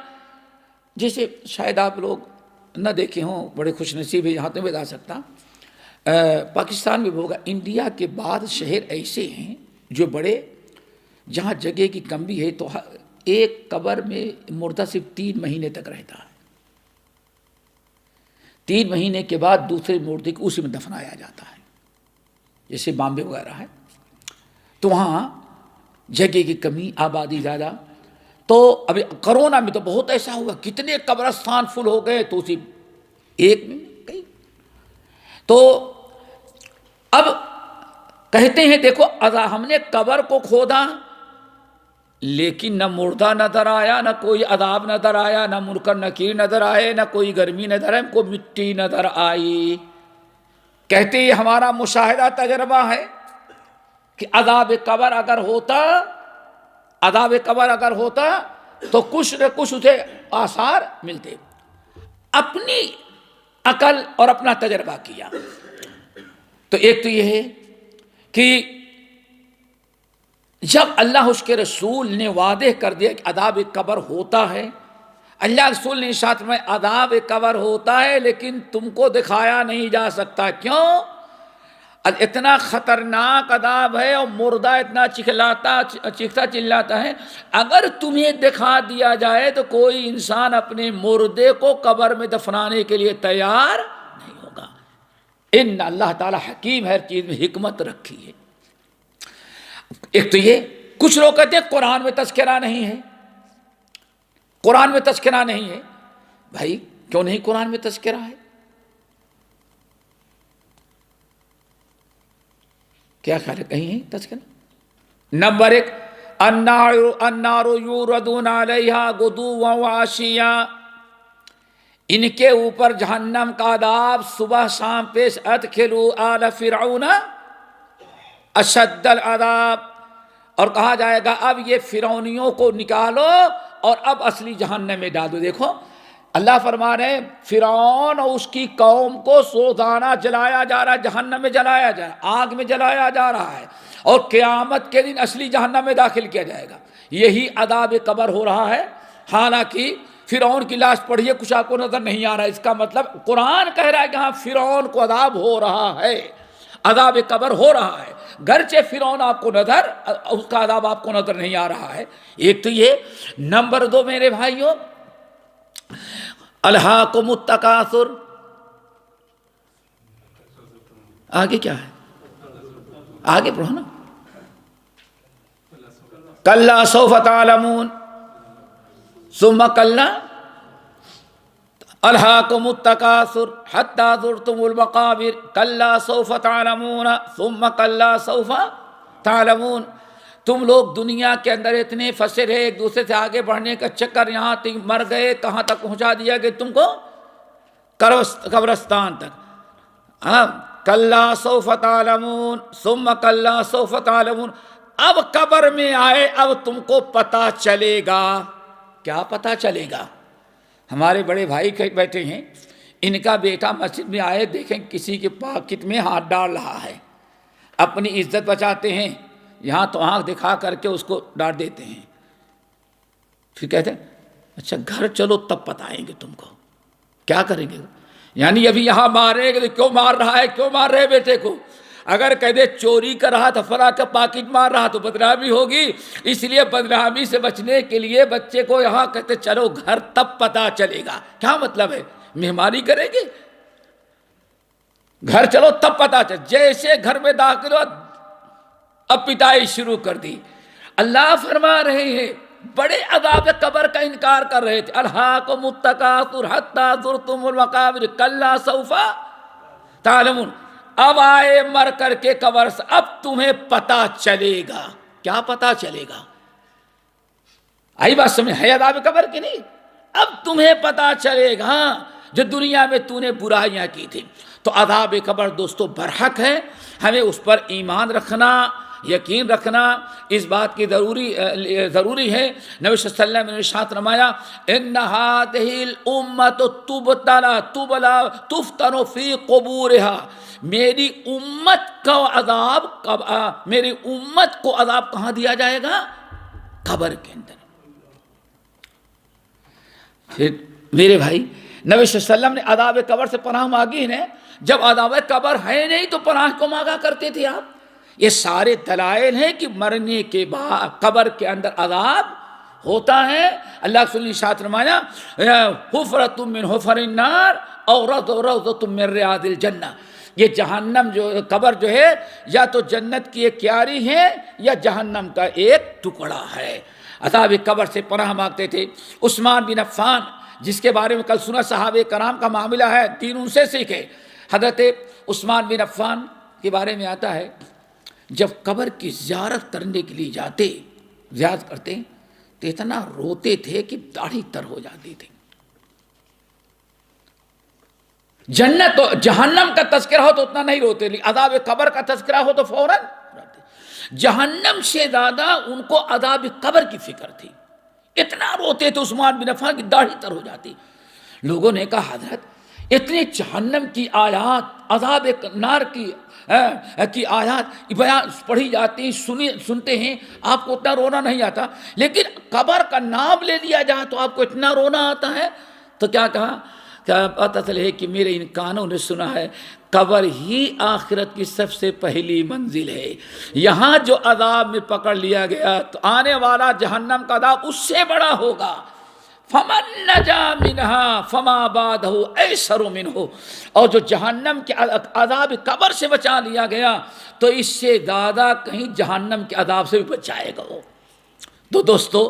جیسے شاید آپ لوگ نہ دیکھے ہوں، بڑے خوش نصیب ہے، یہاں تو میں بتا سکتا، پاکستان میں بھی ہوگا، انڈیا کے بعد شہر ایسے ہیں جو بڑے، جہاں جگہ کی کمی ہے تو ایک قبر میں مردہ صرف 3 مہینے تک رہتا ہے، 3 مہینے کے بعد دوسرے مردے کو اسی میں دفنایا جاتا ہے، جیسے بامبے وغیرہ ہے، تو وہاں جگہ کی کمی، آبادی زیادہ۔ تو ابھی کرونا میں تو بہت ایسا ہوا، کتنے قبرستان فل ہو گئے، تو اسی ایک میں کئی۔ تو اب کہتے ہیں دیکھو ہم نے قبر کو کھودا لیکن نہ مردہ نظر آیا، نہ کوئی عذاب نظر آیا، نہ منکر نکیر نظر آئے، نہ کوئی گرمی نظر آئی، کوئی مٹی نظر آئی۔ کہتے یہ ہمارا مشاہدہ تجربہ ہے کہ عذاب قبر اگر ہوتا تو کچھ نہ کچھ اسے آثار ملتے۔ اپنی عقل اور اپنا تجربہ کیا تو ایک تو یہ ہے کہ جب اللہ اس کے رسول نے وعدے کر دیا کہ عذاب قبر ہوتا ہے، اللہ رسول نے ارشاد میں عذاب قبر ہوتا ہے لیکن تم کو دکھایا نہیں جا سکتا، کیوں؟ اتنا خطرناک عذاب ہے اور مردہ اتنا چیختا چلاتا ہے، اگر تمہیں دکھا دیا جائے تو کوئی انسان اپنے مردے کو قبر میں دفنانے کے لیے تیار نہیں ہوگا۔ ان اللہ تعالی حکیم ہے، ہر چیز میں حکمت رکھی ہے۔ ایک تو یہ، کچھ لوگ کہتے ہیں قرآن میں تذکرہ نہیں ہے، قرآن میں تذکرہ نہیں ہے۔ بھائی کیوں نہیں قرآن میں تذکرہ ہے؟ کیا خیال ہے، کہیں ہے تذکرہ؟ نمبر 1، النار یوردون علیہا غدوا وعشیا، ان کے اوپر جہنم کا عذاب صبح شام پیش، ادخلوا آل فرعون اشد العذاب، اور کہا جائے گا اب یہ فرعونیوں کو نکالو اور اب اصلی جہنم میں ڈال دو۔ دیکھو اللہ فرما رہے ہیں فرعون اور اس کی قوم کو روزانہ جلایا جا رہا ہے، جہنم میں جلایا جا رہا ہے، آگ میں جلایا جا رہا ہے، اور قیامت کے دن اصلی جہنم میں داخل کیا جائے گا۔ یہی عذاب قبر ہو رہا ہے۔ حالانکہ فرعون کی لاش پڑھیے، کچھ آپ کو نظر نہیں آ رہا ہے، اس کا مطلب قرآن کہہ رہا ہے کہ ہاں فرعون کو عذاب ہو رہا ہے، عذاب قبر ہو رہا ہے، گرچہ فرعون آپ کو نظر، اس کا عذاب آپ کو نظر نہیں آ رہا ہے۔ ایک تو یہ۔ نمبر 2 میرے بھائیوں، الہاکم التکاثر، آگے کیا ہے؟ آگے پڑھو نا، کلا سوف تعلمون ثم کلا، الہاکم التکاثر حتی زرتم المقابر، کلا سوف تعلمون ثم کلا سوف تعلمون۔ تم لوگ دنیا کے اندر اتنے پھنسے رہے، ایک دوسرے سے آگے بڑھنے کا چکر، یہاں تک مر گئے، کہاں تک پہنچا دیا کہ تم کو قبرستان تک۔ کلا سوف تعلمون ثم کلا سوف تعلمون، اب قبر میں آئے، اب تم کو پتہ چلے گا۔ کیا پتہ چلے گا؟ ہمارے بڑے بھائی بیٹھے ہیں، ان کا بیٹا مسجد میں آئے، دیکھیں کسی کے پاکٹ میں ہاتھ ڈال رہا ہے، اپنی عزت بچاتے ہیں یہاں تو آنکھ دکھا کر کے اس کو ڈانٹ دیتے ہیں، پھر کہتے ہیں اچھا گھر چلو تب بتائیں گے تم کو کیا کریں گے. یعنی ابھی یہاں مارے گے، کیوں مار رہا ہے، کیوں مار رہے بیٹے کو؟ اگر کہہ دے چوری کر رہا تھا، فلاں کا پاکٹ مار رہا تو بدنامی ہوگی. اس لیے بدنامی سے بچنے کے لیے بچے کو یہاں کہتے چلو گھر تب پتہ چلے گا. کیا مطلب ہے؟ مہمانی کریں گے، گھر چلو تب پتہ چل. جیسے گھر میں داخل ہو اب پٹائی شروع کر دی. اللہ فرما رہے ہیں بڑے عذاب قبر کا انکار کر رہے تھے. الہاکم التکاثر حتی زرتم المقابر کلا سوف تعلمون. اب آئے مر کر کے قبر سے، اب تمہیں پتہ چلے گا. کیا پتہ چلے گا؟ آئی بات سمجھ؟ ہے عذاب قبر کی نہیں؟ اب تمہیں پتہ چلے گا جو دنیا میں تو نے برائیاں کی تھی. تو عذاب قبر دوستو برحق ہے، ہمیں اس پر ایمان رکھنا، یقین رکھنا اس بات کی ضروری ہے. نبی صلی اللہ علیہ وسلم نے ارشاد فرمایا ان هذه الامه تفتن فی قبورها. میری امت کا عذاب میری امت کو عذاب کہاں دیا جائے گا؟ قبر کے اندر. پھر میرے بھائی نبی صلی اللہ علیہ وسلم نے عذاب قبر سے پناہ مانگی ہے. جب عذاب قبر ہے نہیں تو پناہ کو مانگا کرتے تھے آپ؟ یہ سارے دلائل ہیں کہ مرنے کے بعد قبر کے اندر عذاب ہوتا ہے. اللہ کے رسول نے ارشاد فرمایا حفرۃ من حفر النار اور روضۃ من ریاض الجنہ. یہ جہنم جو قبر جو ہے یا تو جنت کی ایک کیاری ہے یا جہنم کا ایک ٹکڑا ہے. عذاب قبر سے پناہ مانگتے تھے. عثمان بن عفان جس کے بارے میں کل سنا صحابہ کرام کا معاملہ ہے، دین ان سے سیکھے. حضرت عثمان بن عفان کے بارے میں آتا ہے جب قبر کی زیارت کرنے کے لیے جاتے، زیارت کرتے تو اتنا روتے تھے کہ داڑھی تر ہو جاتی تھی. جنت و جہنم کا تذکرہ ہو تو اتنا نہیں روتے، لیکن عذاب قبر کا تذکرہ ہو تو فوراً جہنم سے زیادہ ان کو عذاب قبر کی فکر تھی. اتنا روتے تھے عثمان بن عفان کی داڑھی تر ہو جاتی. لوگوں نے کہا حضرت اتنے جہنم کی آیات، عذاب نار کی آیات بیان پڑھی جاتی، سنتے ہیں، آپ کو اتنا رونا نہیں آتا، لیکن قبر کا نام لے لیا جائے تو آپ کو اتنا رونا آتا ہے. تو کیا کہا؟ کیا پتہ چلے کہ میرے ان کانوں نے سنا ہے قبر ہی آخرت کی سب سے پہلی منزل ہے. یہاں جو عذاب میں پکڑ لیا گیا تو آنے والا جہنم کا عذاب اس سے بڑا ہوگا. فمن نجا منها فما بعده ایسر منه. اور جو جہنم کے عذاب قبر سے بچا لیا گیا تو اس سے زیادہ کہیں جہنم کے عذاب سے بھی بچ جائے گا. تو دوستو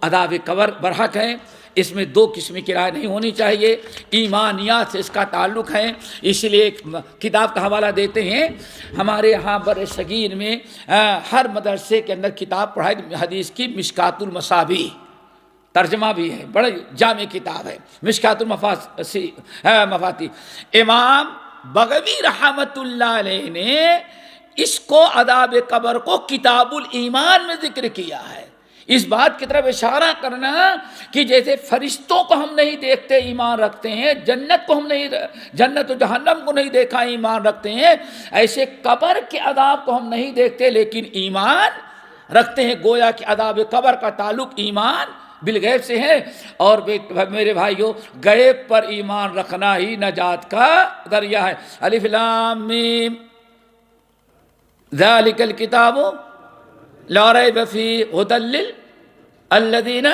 عذاب قبر برحق ہے، اس میں دو قسم کی رائے نہیں ہونی چاہیے. ایمانیات سے اس کا تعلق ہے. اس لیے ایک کتاب کا حوالہ دیتے ہیں. ہمارے ہاں بر صغیر میں ہر مدرسے کے اندر کتاب پڑھائی حدیث کی مشکات المصابیح، ترجمہ بھی ہے، بڑی جامع کتاب ہے مشکات المفاتیح. امام بغوی رحمۃ اللہ علیہ نے اس کو عذاب قبر کو کتاب الایمان میں ذکر کیا ہے. اس بات کی طرف اشارہ کرنا کہ جیسے فرشتوں کو ہم نہیں دیکھتے ایمان رکھتے ہیں، جنت کو ہم نہیں، جنت و جہنم کو نہیں دیکھا ایمان رکھتے ہیں، ایسے قبر کے عذاب کو ہم نہیں دیکھتے لیکن ایمان رکھتے ہیں. گویا کہ عذاب قبر کا تعلق ایمان بالغیب سے ہے. اور میرے بھائیو غیب پر ایمان رکھنا ہی نجات کا ذریعہ ہے. الف لام میم ذالک الکتاب لا ریب فیہ ھدی للذین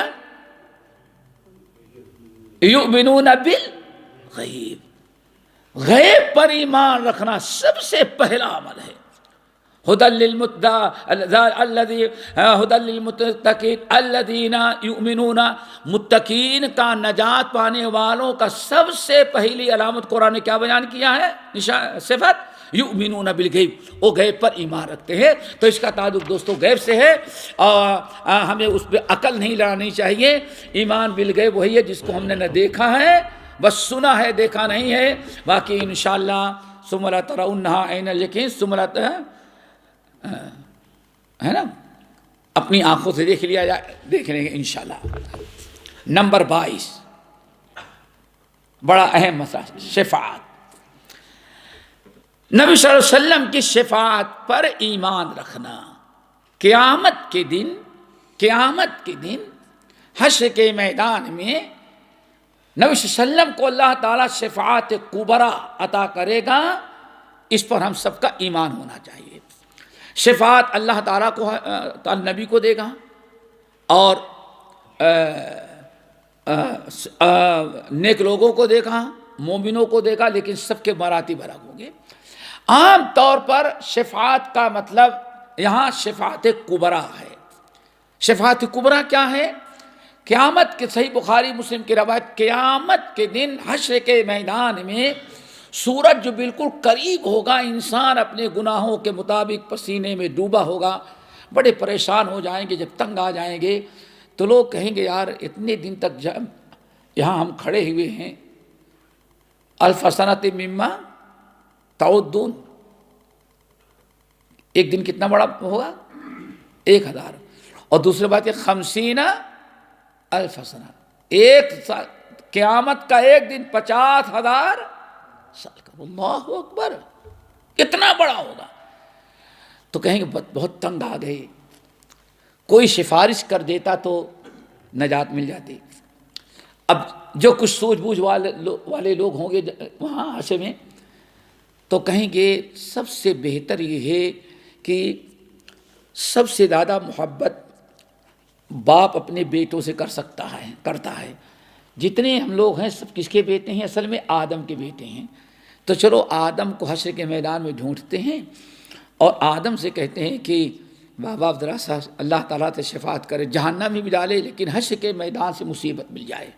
یؤمنون بالغیب. غیب پر ایمان رکھنا سب سے پہلا عمل ہے. ھدی للمتقین الذین یؤمنون. متقین کا، نجات پانے والوں کا سب سے پہلی علامت قرآن نے کیا بیان کیا ہے؟ صفت یؤمنون بالغیب، وہ غیب پر ایمان رکھتے ہیں. تو اس کا تعلق دوستو غیب سے ہے اور ہمیں اس پہ عقل نہیں لڑانی چاہیے. ایمان بالغیب وہی ہے جس کو ہم نے نہ دیکھا ہے، بس سنا ہے، دیکھا نہیں ہے. باقی انشاءاللہ ثم لترونها عین الیقین، ثم ہے نا، اپنی آنکھوں سے دیکھ لیا جائے، دیکھ لیں گے انشاءاللہ. نمبر 22 بڑا اہم مسئلہ، شفاعت. نبی صلی اللہ علیہ وسلم کی شفاعت پر ایمان رکھنا. قیامت کے دن حشر کے میدان میں نبی صلی اللہ علیہ وسلم کو اللہ تعالیٰ شفاعت کبریٰ عطا کرے گا. اس پر ہم سب کا ایمان ہونا چاہیے. شفاعت اللہ تعالیٰ کو نبی کو دے گا اور نیک لوگوں کو دے گا, مومنوں کو دے گا, لیکن سب کے مراتب الگ ہوں گے. عام طور پر شفاعت کا مطلب یہاں شفاعت کبریٰ ہے. شفاعت کبریٰ کیا ہے؟ قیامت کے, صحیح بخاری مسلم کی روایت, قیامت کے دن حشر کے میدان میں سورج جو بالکل قریب ہوگا, انسان اپنے گناہوں کے مطابق پسینے میں ڈوبا ہوگا, بڑے پریشان ہو جائیں گے. جب تنگ آ جائیں گے تو لوگ کہیں گے یار اتنے دن تک یہاں ہم کھڑے ہوئے ہیں, الف سنۃ مما تعدون, ایک دن کتنا بڑا ہوگا؟ 1000. اور دوسری بات یہ 50 الف سنہ, ایک سال, قیامت کا ایک دن 50,000 سال کا. اللہ اکبر, کتنا بڑا ہوگا. تو کہیں گے بہت تنگ آ گئے, کوئی سفارش کر دیتا تو نجات مل جاتی. اب جو کچھ سوجھ بوجھ والے لوگ ہوں گے وہاں حشر میں, تو کہیں گے سب سے بہتر یہ ہے کہ سب سے زیادہ محبت باپ اپنے بیٹوں سے کرتا ہے. جتنے ہم لوگ ہیں سب کس کے بیٹے ہیں؟ اصل میں آدم کے بیٹے ہیں. تو چلو آدم کو حشر کے میدان میں ڈھونڈتے ہیں اور آدم سے کہتے ہیں کہ بابا ذرا سا اللہ تعالیٰ سے شفاعت کرے, جہنم میں بھی ڈالے لیکن حشر کے میدان سے مصیبت مل جائے.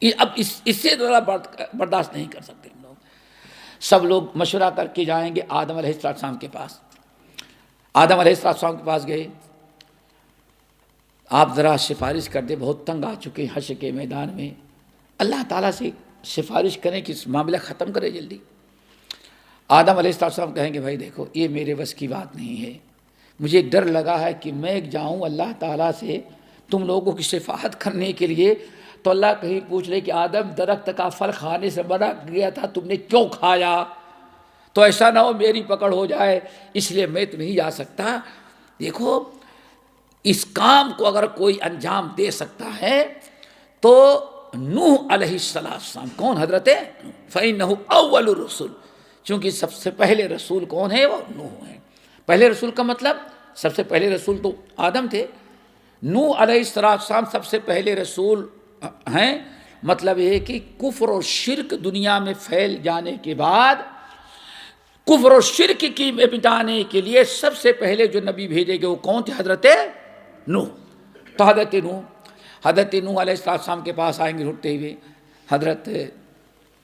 اب اس سے زیادہ برداشت نہیں کر سکتے ہم لوگ. سب لوگ مشورہ کر کے جائیں گے آدم علیہ السلام کے پاس. آدم علیہ السلام کے پاس گئے, آپ ذرا سفارش کر دیں, بہت تنگ آ چکے ہیں حشر کے میدان میں, اللہ تعالیٰ سے سفارش کریں کہ اس معاملہ ختم کرے جلدی. آدم علیہ السلام کہیں گے بھائی دیکھو یہ میرے بس کی بات نہیں ہے, مجھے ڈر لگا ہے کہ میں جاؤں اللہ تعالیٰ سے تم لوگوں کی شفاعت کرنے کے لیے, تو اللہ کہیں پوچھ لے کہ آدم درخت کا پھل کھانے سے منع کیا تھا, تم نے کیوں کھایا؟ تو ایسا نہ ہو میری پکڑ ہو جائے, اس لیے میں تو نہیں جا سکتا. دیکھو اس کام کو اگر کوئی انجام دے سکتا ہے تو نوح علیہ السلام. کون؟ حضرت فَإِنَّهُ أَوَّلُ الرُّسُلِ, چونکہ سب سے پہلے رسول کون ہے؟ وہ نوح ہیں. پہلے رسول کا مطلب سب سے پہلے رسول تو آدم تھے, نوح علیہ السلام سب سے پہلے رسول ہیں. مطلب یہ ہے کہ کفر اور شرک دنیا میں پھیل جانے کے بعد کفر اور شرک کی مٹانے کے لیے سب سے پہلے جو نبی بھیجے گئے وہ کون تھے؟ حضرت نوح. تو حضرت نوح علیہ السلام کے پاس آئیں گے ڈھونڈتے ہوئے, حضرت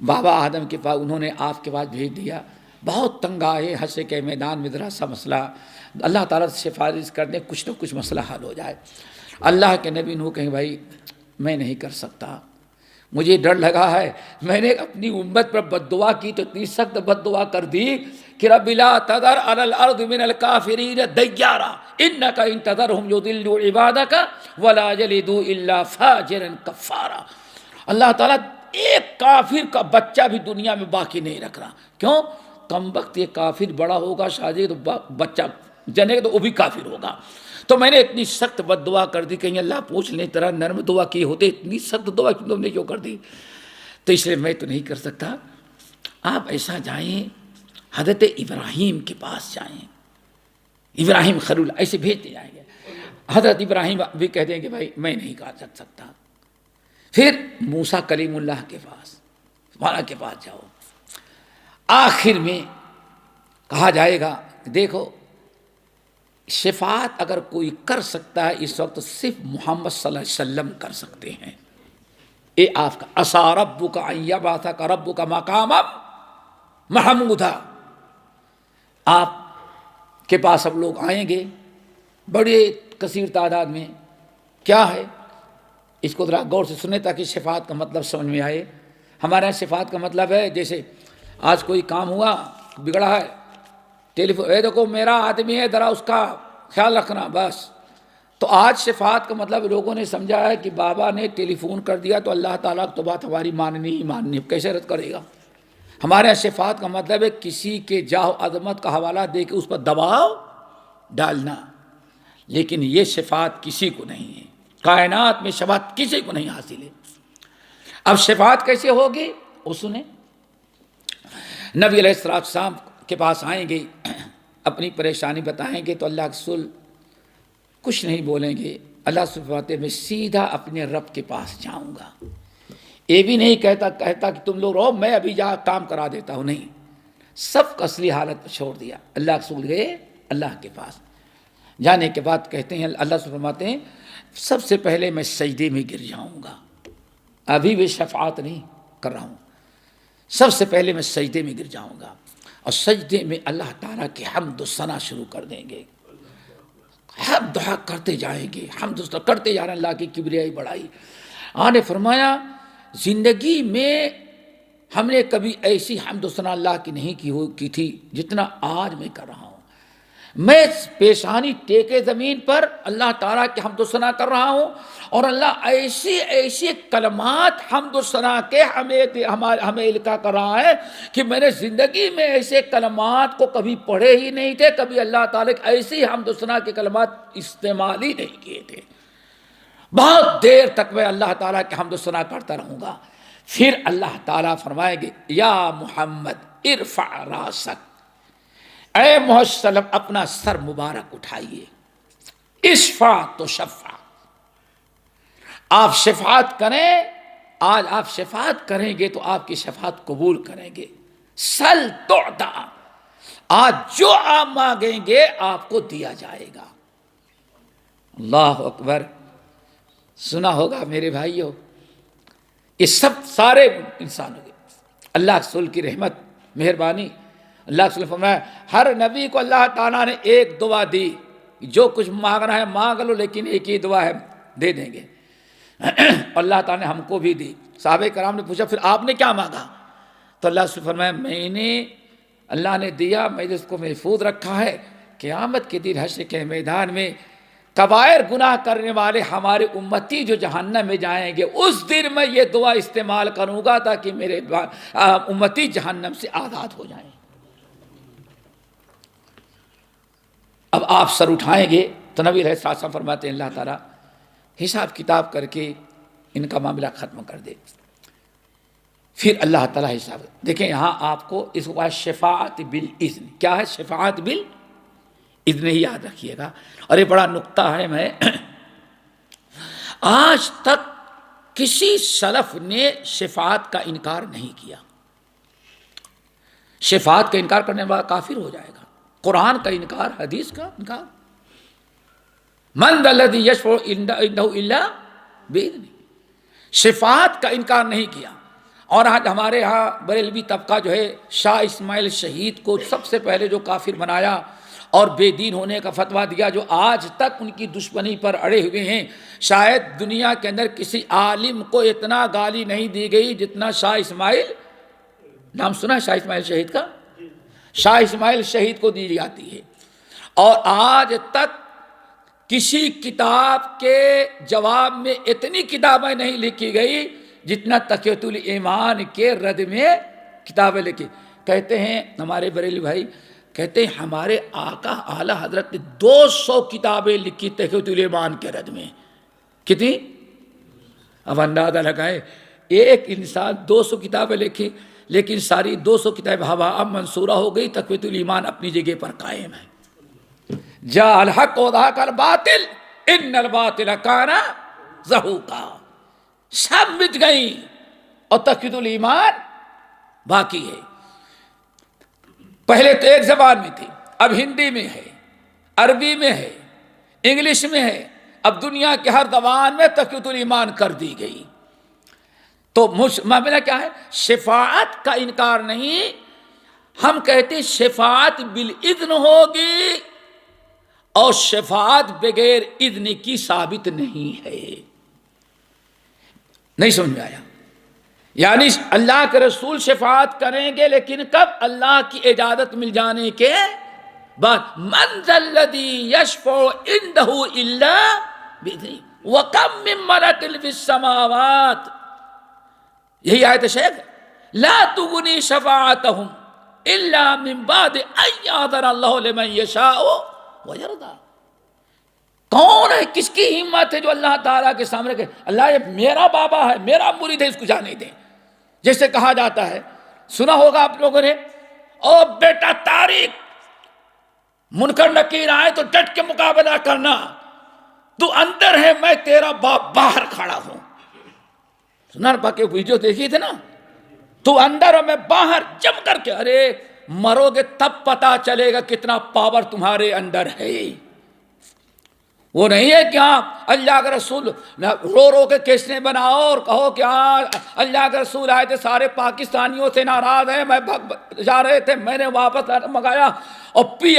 بابا آدم کے پاس, انہوں نے آپ کے پاس بھیج دیا. بہت تنگ آئے حشر کے میدان میں, ذرا سا مسئلہ اللہ تعالیٰ سے سفارش کر دیں, کچھ نہ کچھ مسئلہ حل ہو جائے. اللہ کے نبی نوح کہیں بھائی میں نہیں کر سکتا, مجھے ڈر لگا ہے, میں نے اپنی امت پر بد دعا کی تو اتنی سخت بد دعا کر دی کہ رب لا تذر علی الارض من الکافرین دیارا انک ان تذرهم یضلوا عبادک ولا یلدوا الا فاجرا کفارا. اللہ تعالیٰ ایک کافر کا بچہ بھی دنیا میں باقی نہیں رکھ رہا. کیوں؟ کم وقت یہ کافر بڑا ہوگا, شادی تو بچہ جنے گا تو وہ بھی کافر ہوگا. تو میں نے اتنی سخت بد دعا کر دی, کہیں اللہ پوچھ لیں طرح نرم دعا کی ہوتے, اتنی سخت دعا تم نے کیوں کر دی؟ تو اس لیے میں تو نہیں کر سکتا. آپ ایسا جائیں حضرت ابراہیم کے پاس جائیں, ابراہیم خلیل ایسے بھیجتے جائیں گے. حضرت ابراہیم بھی کہہ دیں گے بھائی میں نہیں کر سکتا. پھر موسیٰ کلیم اللہ کے پاس, والا کے پاس جاؤ. آخر میں کہا جائے گا دیکھو شفاعت اگر کوئی کر سکتا ہے اس وقت صرف محمد صلی اللہ علیہ وسلم کر سکتے ہیں. اے آپ کا عسیٰ ربک ان یبعثک ربک مقاما محمودا. آپ کے پاس اب لوگ آئیں گے بڑے کثیر تعداد میں. کیا ہے اس کو ذرا غور سے سنیں تاکہ شفاعت کا مطلب سمجھ میں آئے. ہمارے یہاں شفاعت کا مطلب ہے جیسے آج کوئی کام ہوا بگڑا ہے, ٹیلی فون, اے دیکھو میرا آدمی ہے ذرا اس کا خیال رکھنا بس. تو آج شفاعت کا مطلب لوگوں نے سمجھا ہے کہ بابا نے ٹیلی فون کر دیا تو اللہ تعالیٰ تو بات ہماری ماننی ہی ماننی, کیسے رد کرے گا. ہمارے یہاں شفاعت کا مطلب ہے کسی کے جاہ و عظمت کا حوالہ دے کے اس پر دباؤ ڈالنا. لیکن یہ شفاعت کسی کو نہیں ہے، کائنات میں شفاعت کسی کو نہیں حاصل ہے۔ اب شفاعت کیسے ہوگی وہ سنیں۔ نبی علیہ السلام کے پاس آئیں گے، اپنی پریشانی بتائیں گے تو اللہ کے رسول کچھ نہیں بولیں گے۔ اللہ سبحانہ میں سیدھا اپنے رب کے پاس جاؤں گا، یہ بھی نہیں کہتا کہ تم لوگ رہو میں ابھی جا کام کرا دیتا ہوں، نہیں، سب کو اصلی حالت چھوڑ دیا، اللہ کے رسول گئے اللہ کے پاس۔ جانے کے بعد کہتے ہیں اللہ سے فرماتے ہیں سب سے پہلے میں سجدے میں گر جاؤں گا، ابھی بھی شفاعت نہیں کر رہا ہوں، سب سے پہلے میں سجدے میں گر جاؤں گا، اور سجدے میں اللہ تعالیٰ کی حمد و ثنا شروع کر دیں گے، ہم دعا کرتے جائیں گے، حمد و ثنا کرتے جا رہے ہیں اللہ کی کبریائی بڑائی۔ آنے فرمایا زندگی میں ہم نے کبھی ایسی حمد و ثنا اللہ کی نہیں کی تھی جتنا آج میں کر رہا ہوں، میں پیشانی ٹیکے زمین پر اللہ تعالیٰ کی حمد و ثنا کر رہا ہوں، اور اللہ ایسی کلمات حمد و ثنا کے ہمیں القا کر رہا ہے کہ میں نے زندگی میں ایسے کلمات کو کبھی پڑھے ہی نہیں تھے، کبھی اللہ تعالیٰ کی ایسی حمد و ثنا کے کلمات استعمال ہی نہیں کیے تھے۔ بہت دیر تک میں اللہ تعالیٰ کی حمد و ثنا کرتا رہوں گا، پھر اللہ تعالیٰ فرمائیں گے یا محمد ارفع راسک، اے محمد صلی اللہ علیہ وسلم اپنا سر مبارک اٹھائیے، اشفع تو شفع، آپ شفاعت کریں، آج آپ شفاعت کریں گے تو آپ کی شفاعت قبول کریں گے، سل تعطا، آج جو آپ مانگیں گے آپ کو دیا جائے گا۔ اللہ اکبر، سنا ہوگا میرے بھائیوں، یہ سب سارے انسانوں کے اللہ کے رسول کی رحمت مہربانی۔ اللہ کے رسول فرمایا ہر نبی کو اللہ تعالیٰ نے ایک دعا دی، جو کچھ مانگنا ہے مانگ لو، لیکن ایک ہی دعا ہے دے دیں گے، اللہ تعالیٰ نے ہم کو بھی دی۔ صحابہ کرام نے پوچھا پھر آپ نے کیا مانگا؟ تو اللہ سے فرمایا میں نے، اللہ نے دیا، میں نے اس کو محفوظ رکھا ہے، قیامت کے دن حشر کے میدان میں کبائر گناہ کرنے والے ہمارے امتی جو جہنم میں جائیں گے، اس دن میں یہ دعا استعمال کروں گا تاکہ میرے امتی جہنم سے آزاد ہو جائیں۔ اب آپ سر اٹھائیں گے تو نبی علیہ السلام فرماتے ہیں اللہ تعالیٰ حساب کتاب کر کے ان کا معاملہ ختم کر دے۔ پھر اللہ تعالیٰ حساب، دیکھیں یہاں آپ کو اس کو شفاعت بالاذن، کیا ہے شفاعت بالاذن، ہی یاد رکھیے گا۔ اور یہ بڑا نقطہ ہے، میں آج تک کسی سلف نے شفاعت کا انکار نہیں کیا۔ شفاعت کا انکار کرنے والا کافر ہو جائے گا، قرآن کا انکار، حدیث کا انکار۔ من ذا الذی یشفع عندہ الا باذنہ، شفاعت کا انکار نہیں کیا۔ اور آج ہمارے ہاں بریلوی طبقہ جو ہے شاہ اسماعیل شہید کو سب سے پہلے جو کافر بنایا اور بے دین ہونے کا فتویٰ دیا، جو آج تک ان کی دشمنی پر اڑے ہوئے ہیں، شاید دنیا کے اندر کسی عالم کو اتنا گالی نہیں دی گئی جتنا شاہ اسماعیل، نام سنا ہے شاہ اسماعیل شہید کا؟ شاہ اسماعیل شہید کو دی جاتی ہے۔ اور آج تک کسی کتاب کے جواب میں اتنی کتابیں نہیں لکھی گئی جتنا تقیۃ الایمان کے رد میں کتابیں لکھی۔ کہتے ہیں ہمارے بریلی بھائی، کہتے ہیں ہمارے آقا اعلیٰ حضرت نے 200 کتابیں لکھی تقیۃ الایمان کے رد میں۔ کتنی؟ اب اندازہ لگائیں، ایک انسان 200 کتابیں لکھی، لیکن ساری 200 کتابیں ہوا منصورہ ہو گئی، تقویۃ الایمان اپنی جگہ پر قائم ہے۔ جاء الحق وزهق الباطل ان الباطل کان زہوقا، سب مٹ گئی اور تقویۃ الایمان باقی ہے۔ پہلے تو ایک زبان میں تھی، اب ہندی میں ہے، عربی میں ہے، انگلش میں ہے، اب دنیا کے ہر زبان میں تقویۃ الایمان کر دی گئی۔ تو معاملہ کیا ہے؟ شفاعت کا انکار نہیں، ہم کہتے ہیں شفاعت بالاذن ہوگی، اور شفاعت بغیر اذن کی ثابت نہیں ہے۔ نہیں سمجھ میں آیا؟ یعنی اللہ کے رسول شفاعت کریں گے، لیکن کب؟ اللہ کی اجازت مل جانے کے بعد۔ من ذا الذی یشفع عندہ الا باذنہ وکم من ملک فی السماوات، یہی آیت شیخ، لا تغنی شفاعتہم الا من بعد ان یأذن اللہ لمن یشاء ویرضی۔ کون ہے, کس کی ہمت ہے جو اللہ تعالیٰ کے سامنے کہ اللہ یہ میرا بابا ہے, میرا مرید ہے, اس کو جانے دیں. جیسے کہا جاتا ہے, سنا ہوگا آپ لوگوں نے, او بیٹا طارق, منکر نکیر آئے تو ڈٹ کے مقابلہ کرنا, تو اندر ہے, میں تیرا باپ باہر کھڑا ہوں. سنا باقی ویڈیو دیکھی تھے نا, تو اندر اور میں باہر جم کر کے, ارے مرو گے تب پتا چلے گا کتنا پاور تمہارے اندر ہے. وہ نہیں ہے کہ آپ اللہ کے رسول رو رو کے کیسے بناؤ اور کہو کہ اللہ کے رسول آئے تھے, سارے پاکستانیوں سے ناراض ہیں, میں جا رہے تھے, میں نے واپس منگایا, اور پی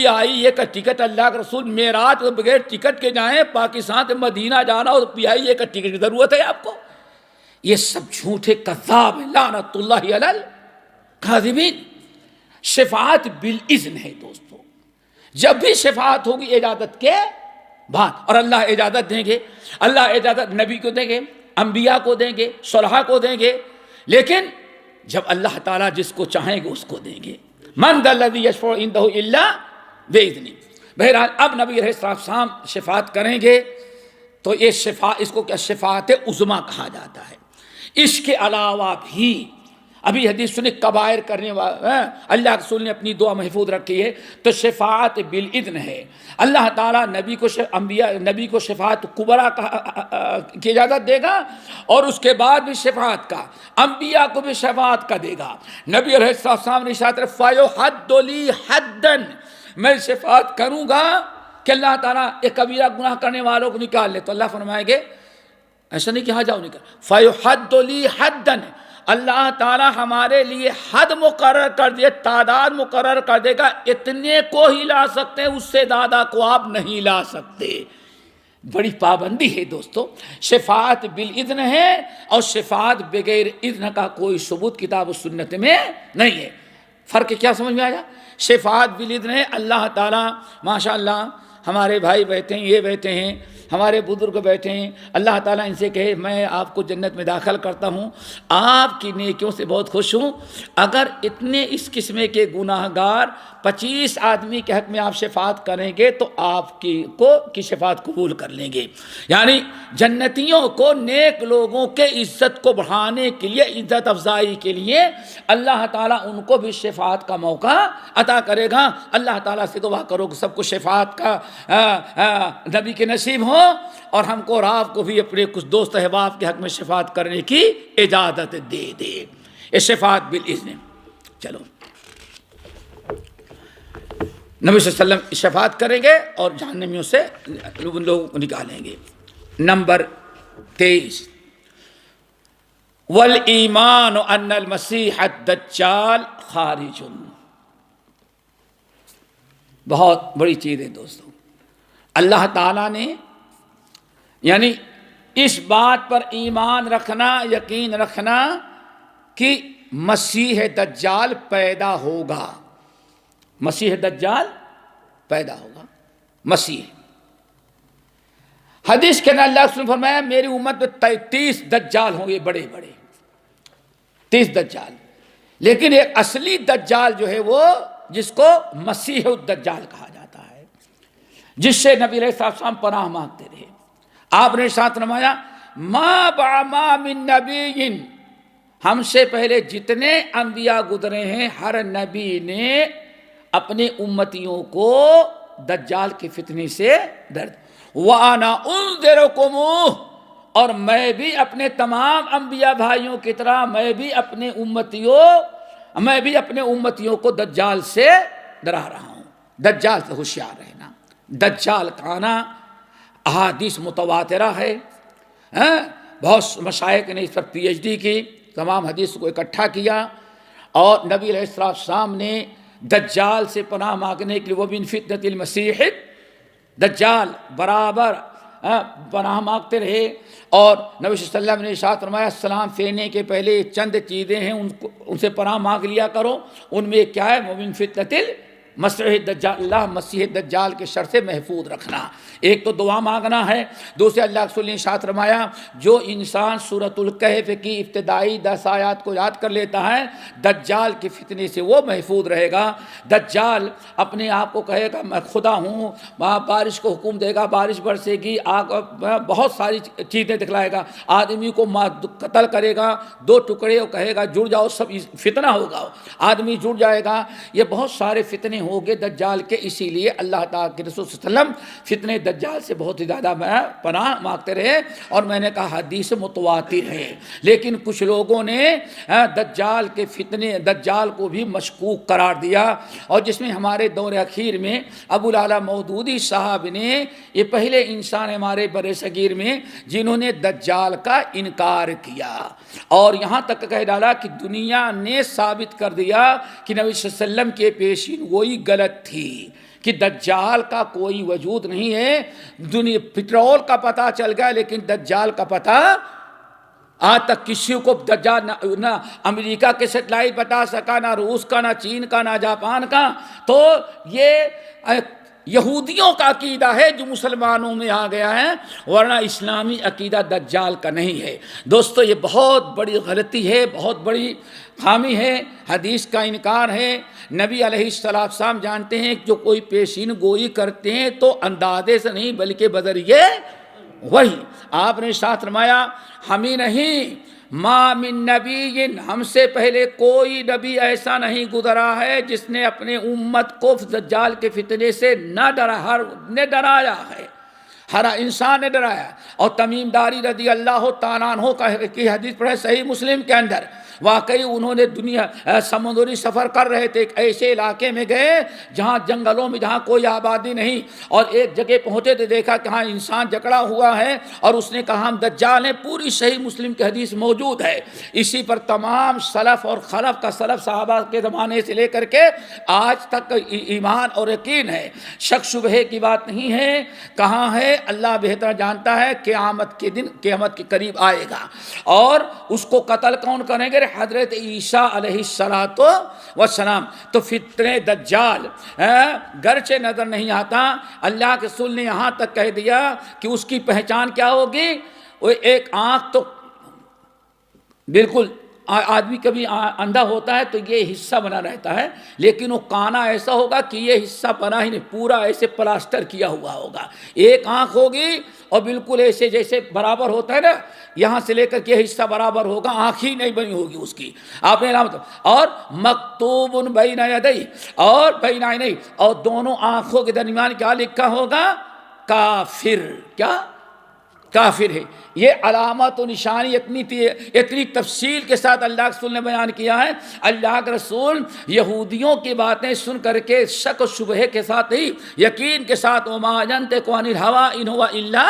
آئی ایک ٹکٹ اللہ کے رسول معراج بغیر ٹکٹ کے جائیں, پاکستان سے مدینہ جانا اور پی آئی ایک ٹکٹ کی ضرورت ہے آپ کو. یہ سب جھوٹے کذاب ہیں, لعنت اللہ علی الکاذبین. شفاعت بالاذن ہے دوستو, جب بھی شفاعت ہوگی اجازت کے بعد, اور اللہ اجازت دیں گے, اللہ اجازت نبی کو دیں گے, انبیاء کو دیں گے, صلحاء کو دیں گے, لیکن جب اللہ تعالیٰ جس کو چاہیں گے اس کو دیں گے. من ذا الذی یشفع عنده الا باذنہ. بہرحال اب نبی علیہ السلام شفاعت کریں گے تو یہ اس کو کیا شفاعت عظمیٰ کہا جاتا ہے. اس کے علاوہ بھی ابھی حدیث سنی کبائر کرنے والا اللہ رسول نے اپنی دعا محفوظ رکھی ہے, تو شفاعت بالاذن ہے. اللہ تعالیٰ نبی کو شفاعت کبریٰ کی اجازت دے گا, اور اس کے بعد بھی شفاعت کا, انبیاء کو بھی شفاعت کا دے گا. نبی علیہ السلام نے ارشاد فیحد لی حدن, میں شفاعت کروں گا کہ اللہ تعالیٰ ایک کبیرہ گناہ کرنے والوں کو نکال لے, تو اللہ فرمائیں گے ایسا نہیں کہ ہاں جاؤ نکال, فیحد لی حدن, اللہ تعالیٰ ہمارے لیے حد مقرر کر دے, تعداد مقرر کر دے گا, اتنے کو ہی لا سکتے ہیں, اس سے زیادہ کو آپ نہیں لا سکتے. بڑی پابندی ہے دوستو. شفاعت بالاذن ہے, اور شفاعت بغیر اذن کا کوئی ثبوت کتاب و سنت میں نہیں ہے. فرق کیا سمجھ میں آیا؟ شفاعت بالاذن ہے, اللہ تعالیٰ ماشاء اللہ ہمارے بھائی بیٹھے ہیں, یہ بیٹھے ہیں, ہمارے بزرگ بیٹھے ہیں, اللہ تعالیٰ ان سے کہے میں آپ کو جنت میں داخل کرتا ہوں, آپ کی نیکیوں سے بہت خوش ہوں. اگر اتنے اس قسم کے گناہ گار 25 آدمی کے حق میں آپ شفاعت کریں گے تو آپ کی شفاعت قبول کر لیں گے. یعنی جنتیوں کو, نیک لوگوں کے عزت کو بڑھانے کے لیے, عزت افزائی کے لیے اللہ تعالیٰ ان کو بھی شفاعت کا موقع عطا کرے گا. اللہ تعالیٰ سے دعا کرو کہ سب کو شفاعت کا نبی کے نصیب ہو, اور ہم کو اور آپ کو بھی اپنے کچھ دوست احباب کے حق میں شفاعت کرنے کی اجازت دے دے. یہ شفاعت بالاذن. چلو نبی صلی اللہ علیہ وسلم شفاعت کریں گے اور جہنمیوں سے ان لوگوں کو نکالیں گے. نمبر 23 والایمان ان المسیح الدجال خارج. بہت بڑی چیز ہے دوستو. اللہ تعالیٰ نے یعنی اس بات پر ایمان رکھنا, یقین رکھنا کہ مسیح دجال پیدا ہوگا. مسیح دجال پیدا ہوگا. مسیح حدیث کے اندر اللہ رسول نے فرمایا میری امت میں 30 دجال ہوں گے, بڑے بڑے 30 دجال. لیکن ایک اصلی دجال جو ہے وہ جس کو مسیح الدجال کہا جاتا ہے, جس سے نبی علیہ السلام پناہ مانگتے رہے. آپ نے ارشاد فرمایا ما بعما من نبی, ہم سے پہلے جتنے انبیاء گزرے ہیں ہر نبی نے اپنے امتیوں کو دجال کے فتنے سے ڈر. وَأَنَا أُنذِرُكُمْ, اور میں بھی اپنے تمام انبیاء بھائیوں کی طرح میں بھی اپنے امتیوں کو دجال سے ڈرا رہا ہوں. دجال سے ہوشیار رہنا. دجال کا آنا احادیث متواترہ ہے, بہت مشائخ نے اس پر PhD کی, تمام حدیث کو اکٹھا کیا, اور نبی علیہ السلام نے دجال سے پناہ مانگنے کے لیے وہ من فتنۃ المسیح دجال برابر پناہ مانگتے رہے. اور نبی صلی اللہ علیہ وسلم نے ارشاد فرمایا سلام پھیرنے کے پہلے چند چیزیں ہیں ان سے پناہ مانگ لیا کرو. ان میں کیا ہے؟ من فتنۃ مسیح دجال کے شر سے محفوظ رکھنا. ایک تو دعا مانگنا ہے، دوسرے اللہ کے رسول نے ارشاد فرمایا جو انسان سورۃ الکہف کی ابتدائی 10 آیات کو یاد کر لیتا ہے دجال کے فتنے سے وہ محفوظ رہے گا. دجال اپنے آپ کو کہے گا میں خدا ہوں، بارش کو حکم دے گا، بارش برسے گی، آگ بہت ساری چیزیں دکھلائے گا، آدمی کو قتل کرے گا، 2 ٹکڑے کہے گا جڑ جاؤ، سب فتنہ ہوگا، آدمی جڑ جائے گا. یہ بہت سارے فتنے ہوں گے دجال کے. اسی لیے اللہ تعالیٰ کے رسول صلی اللہ علیہ وسلم فتنے دجال سے بہت زیادہ پناہ مانگتے رہے. اور میں نے کہا حدیث متواتر ہے، لیکن کچھ لوگوں نے دجال کے فتنے دجال کو بھی مشکوک قرار دیا. اور جس میں ہمارے دور اخیر میں ابو الاعلیٰ مودودی صاحب نے، یہ پہلے انسان ہمارے بر صغیر میں جنہوں نے دجال کا انکار کیا اور یہاں تک کہہ ڈالا کہ دنیا نے ثابت کر دیا کہ نبی صلی اللہ علیہ وسلم کے پیشین گوئی غلط تھی، کہ دجال کا کوئی وجود نہیں ہے. دنیا پٹرول کا پتہ چل گیا لیکن دجال کا پتہ آج تک کسی کو دجال نہ امریکہ کے سیٹلائٹ بتا سکا، نہ روس کا، نہ چین کا، نہ جاپان کا. تو یہ یہودیوں کا عقیدہ ہے جو مسلمانوں میں آ گیا ہے، ورنہ اسلامی عقیدہ دجال کا نہیں ہے. دوستو یہ بہت بڑی غلطی ہے، بہت بڑی خامی ہے، حدیث کا انکار ہے. نبی علیہ السلام جانتے ہیں کہ جو کوئی پیشین گوئی کرتے ہیں تو اندازے سے نہیں بلکہ بذریعہ وہی. آپ نے ساتھ فرمایا ہمیں نہیں، ما من نبی، ہم سے پہلے کوئی نبی ایسا نہیں گزرا ہے جس نے اپنے امت کو دجال کے فتنے سے نہ ڈرایا ہے. ہر انسان نے ڈرایا. اور تمیم داری رضی اللہ تعالیٰ عنہ کی حدیث پڑھے صحیح مسلم کے اندر، واقعی انہوں نے سمندری سفر کر رہے تھے، ایک ایسے علاقے میں گئے جہاں جنگلوں میں جہاں کوئی آبادی نہیں، اور ایک جگہ پہنچے تو دیکھا کہ ہاں انسان جکڑا ہوا ہے اور اس نے کہا ہم دجال ہیں. پوری صحیح مسلم کی حدیث موجود ہے. اسی پر تمام سلف اور خلف کا سلف صحابہ کے زمانے سے لے کر کے آج تک ایمان اور یقین ہے، شک شبہ کی بات نہیں ہے. کہاں ہے اللہ بہتر جانتا ہے. قیامت کے دن قیامت کے قریب آئے گا اور اس کو قتل کون کریں گے؟ حضرت عیسیٰ علیہ السلام. تو فتنے دجال گرچہ نظر نہیں آتا، اللہ کے رسول نے یہاں تک کہہ دیا کہ اس کی پہچان کیا ہوگی. وہ ایک آنکھ تو بالکل آدمی کبھی اندھا ہوتا ہے تو یہ حصہ بنا رہتا ہے، لیکن وہ کانا ایسا ہوگا کہ یہ حصہ بنا ہی نہیں، پورا ایسے پلاسٹر کیا ہوا ہوگا. ایک آنکھ ہوگی اور بالکل ایسے جیسے برابر ہوتا ہے نا، یہاں سے لے کر کے یہ حصہ برابر ہوگا، آنکھ ہی نہیں بنی ہوگی اس کی. آپ نے اور مکتوب بین یدیہ، اور بین عینیہ، اور دونوں آنکھوں کے درمیان کیا لکھا ہوگا؟ کافر. کیا؟ کافر ہے. یہ علامت و نشانی اتنی تفصیل کے ساتھ اللہ کے رسول نے بیان کیا ہے. اللہ کے رسول یہودیوں کی باتیں سن کر کے شک و شبہ کے ساتھ ہی یقین کے ساتھ وما ینطق عن الہوی ان ہوا الا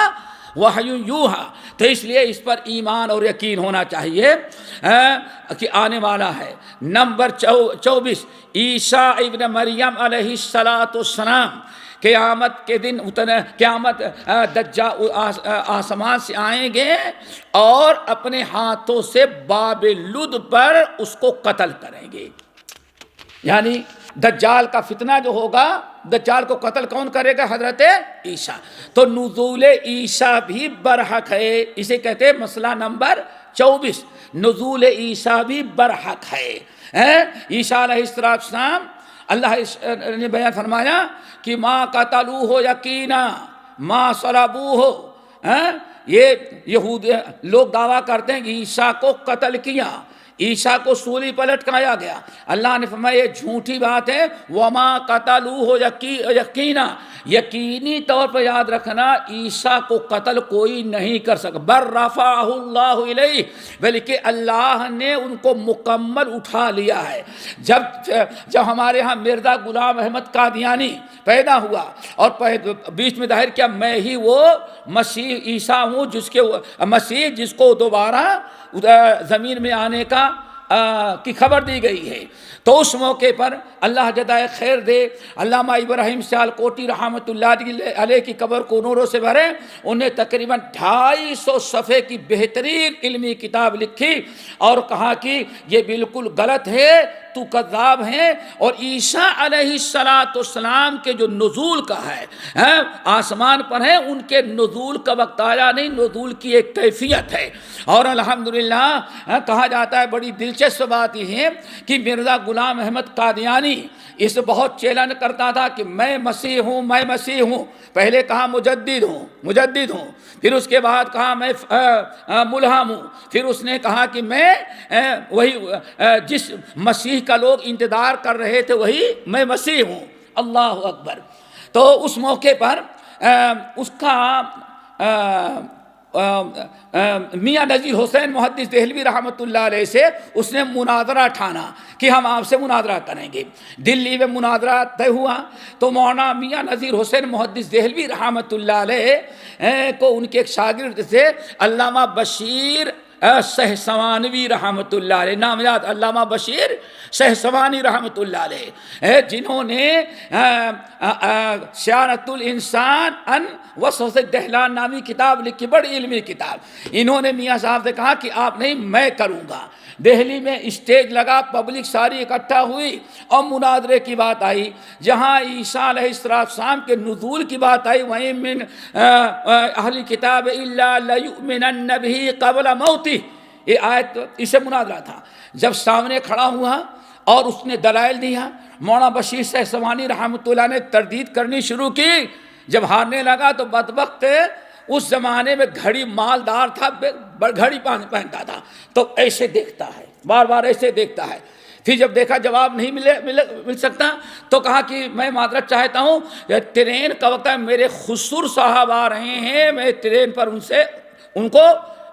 وحی یوحی، تو اس لیے اس پر ایمان اور یقین ہونا چاہیے کہ آنے والا ہے. نمبر 24 عیسیٰ ابن مریم علیہ السلام قیامت کے دن قیامت دجال آسمان سے آئیں گے اور اپنے ہاتھوں سے باب لد پر اس کو قتل کریں گے. یعنی دجال کا فتنہ جو ہوگا، دجال کو قتل کون کرے گا؟ حضرت عیسیٰ. تو نزول عیسیٰ بھی برحق ہے، اسے کہتے ہیں مسئلہ نمبر 24. نزول عیسیٰ بھی برحق ہے. عیسیٰ علیہ السلام اللہ نے بیان فرمایا کہ ما قتلوہ یقینا ما صلبوہ. یہ یہود لوگ دعویٰ کرتے ہیں کہ عیسیٰ کو قتل کیا، عیسیٰ کو سولی پر لٹکایا گیا. اللہ نے فرمایا یہ جھوٹی بات ہے. وما قتلوہ یقینا، یقینی طور پر یاد رکھنا عیسیٰ کو قتل کوئی نہیں کر سکتا. بل رفعہ اللہ الیہ، بلکہ اللہ نے ان کو مکمل اٹھا لیا ہے. جب ہمارے ہاں مرزا غلام احمد قادیانی پیدا ہوا اور بیچ میں ظاہر کیا میں ہی وہ مسیح عیسیٰ ہوں، جس کو دوبارہ زمین میں آنے کی خبر دی گئی ہے، تو اس موقع پر اللہ جزائے خیر دے علامہ ابراہیم سیالکوٹی رحمۃ اللہ علیہ کی قبر کو نوروں سے بھرے. انہیں تقریباً 250 صفحے کی بہترین علمی کتاب لکھی اور کہا کہ یہ بالکل غلط ہے تو کذاب ہیں. اور عیسیٰ علیہ السلام کے جو نزول کا ہے آسمان پر ہے، ان کے نزول کا وقت آیا نہیں، نزول کی ایک کیفیت ہے. اور الحمدللہ کہا جاتا ہے، بڑی دلچسپ بات یہ ہے کہ مرزا غلام احمد قادیانی اس بہت چیلنج کرتا تھا کہ میں مسیح ہوں، میں مسیح ہوں. پہلے کہا مجدد ہوں، پھر اس کے بعد کہا میں ملہم ہوں، پھر اس نے کہا کہ میں وہی جس مسیح کا لوگ انتظار کر رہے تھے وہی میں مسیح ہوں. اللہ اکبر. تو اس موقع پر اس کا میاں نذیر حسین محدث دہلوی رحمۃ اللہ علیہ سے اس نے مناظرہ ٹھانا کہ ہم آپ سے مناظرہ کریں گے. دلی میں مناظرہ طے ہوا تو مولانا میاں نذیر حسین محدث دہلوی رحمۃ اللہ علیہ کو ان کے ایک شاگرد سے علامہ بشیر سہسوانوی رحمۃ اللہ علیہ، نام یاد، علامہ بشیر سہسوانی رحمۃ اللہ علیہ، جنہوں نے سیانت الانسان ان وسوس دہلان نامی کتاب لکھی، بڑی علمی کتاب. انہوں نے میاں صاحب سے کہا کہ آپ نہیں، میں کروں گا. دہلی میں اسٹیج لگا، پبلک ساری اکٹھا ہوئی اور مناظرے کی بات آئی. جہاں عیسیٰ علیہ السلام کے نزول کی بات آئی، وہیں من اہل کتاب الا لیؤمنن بہ قبل موتہ، یہ آیت اسے مناظرہ تھا. جب سامنے کھڑا ہوا اور اس نے دلائل دیا، مولانا بشیر سہسوانی رحمۃ اللہ نے تردید کرنی شروع کی. جب ہارنے لگا تو بدبخت اس زمانے میں گھڑی مالدار تھا، گھڑی پہنتا تھا، تو ایسے دیکھتا ہے، بار بار ایسے دیکھتا ہے. پھر جب دیکھا جواب نہیں مل سکتا تو کہا کہ میں معذرت چاہتا ہوں، ٹرین کا وقت ہے، میرے خسر صاحب آ رہے ہیں، میں ٹرین پر ان کو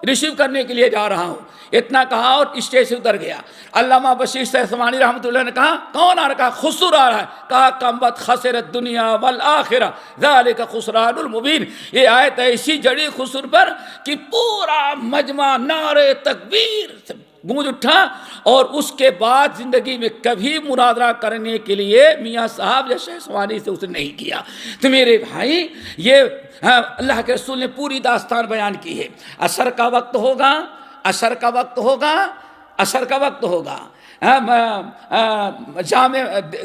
ریسیو کرنے کے لیے جا رہا ہوں. اتنا کہا اور اسٹیج سے اتر گیا. علامہ بشیر سہسوانی رحمۃ اللہ نے کہا کون آ رہا؟ خسر آ رہا ہے. کہا کمبت خسرت دنیا والآخرہ ذالک خسران المبین. یہ آیت ایسی جڑی خسر پر کہ پورا مجمع نعرے تکبیر سے گونج اٹھا. اور اس کے بعد زندگی میں کبھی مناظرہ کرنے کے لیے میاں صاحب یا سہسوانی سے اس نے نہیں کیا. تو میرے بھائی، یہ اللہ کے رسول نے پوری داستان بیان کی ہے. عصر کا وقت ہوگا، جامع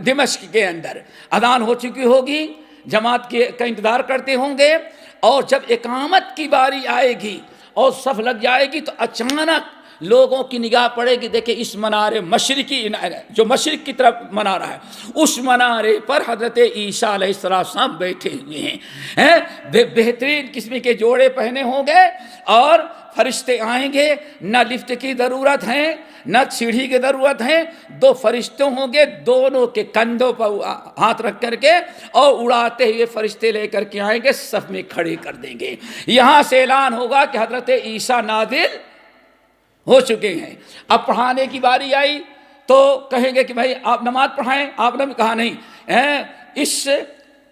دمشق کے اندر اذان ہو چکی ہوگی، جماعت کا انتظار کرتے ہوں گے، اور جب اقامت کی باری آئے گی اور صف لگ جائے گی تو اچانک لوگوں کی نگاہ پڑے گی. دیکھیں اس منارے مشرقی، جو مشرق کی طرف منارہ ہے، اس منارے پر حضرت عیسیٰ علیہ السلام بیٹھے ہوئے ہیں. بہترین قسم کے جوڑے پہنے ہوں گے اور فرشتے آئیں گے. نہ لفٹ کی ضرورت ہے نہ سیڑھی کی ضرورت ہے. دو فرشتے ہوں گے، دونوں کے کندھوں پر ہاتھ رکھ کر کے، اور اڑاتے ہوئے فرشتے لے کر کے آئیں گے، صف میں کھڑے کر دیں گے. یہاں سے اعلان ہوگا کہ حضرت عیسیٰ نازل ہو چکے ہیں. اب پڑھانے کی باری آئی تو کہیں گے کہ بھائی آپ نماز پڑھائیں. آپ نے کہا نہیں، اس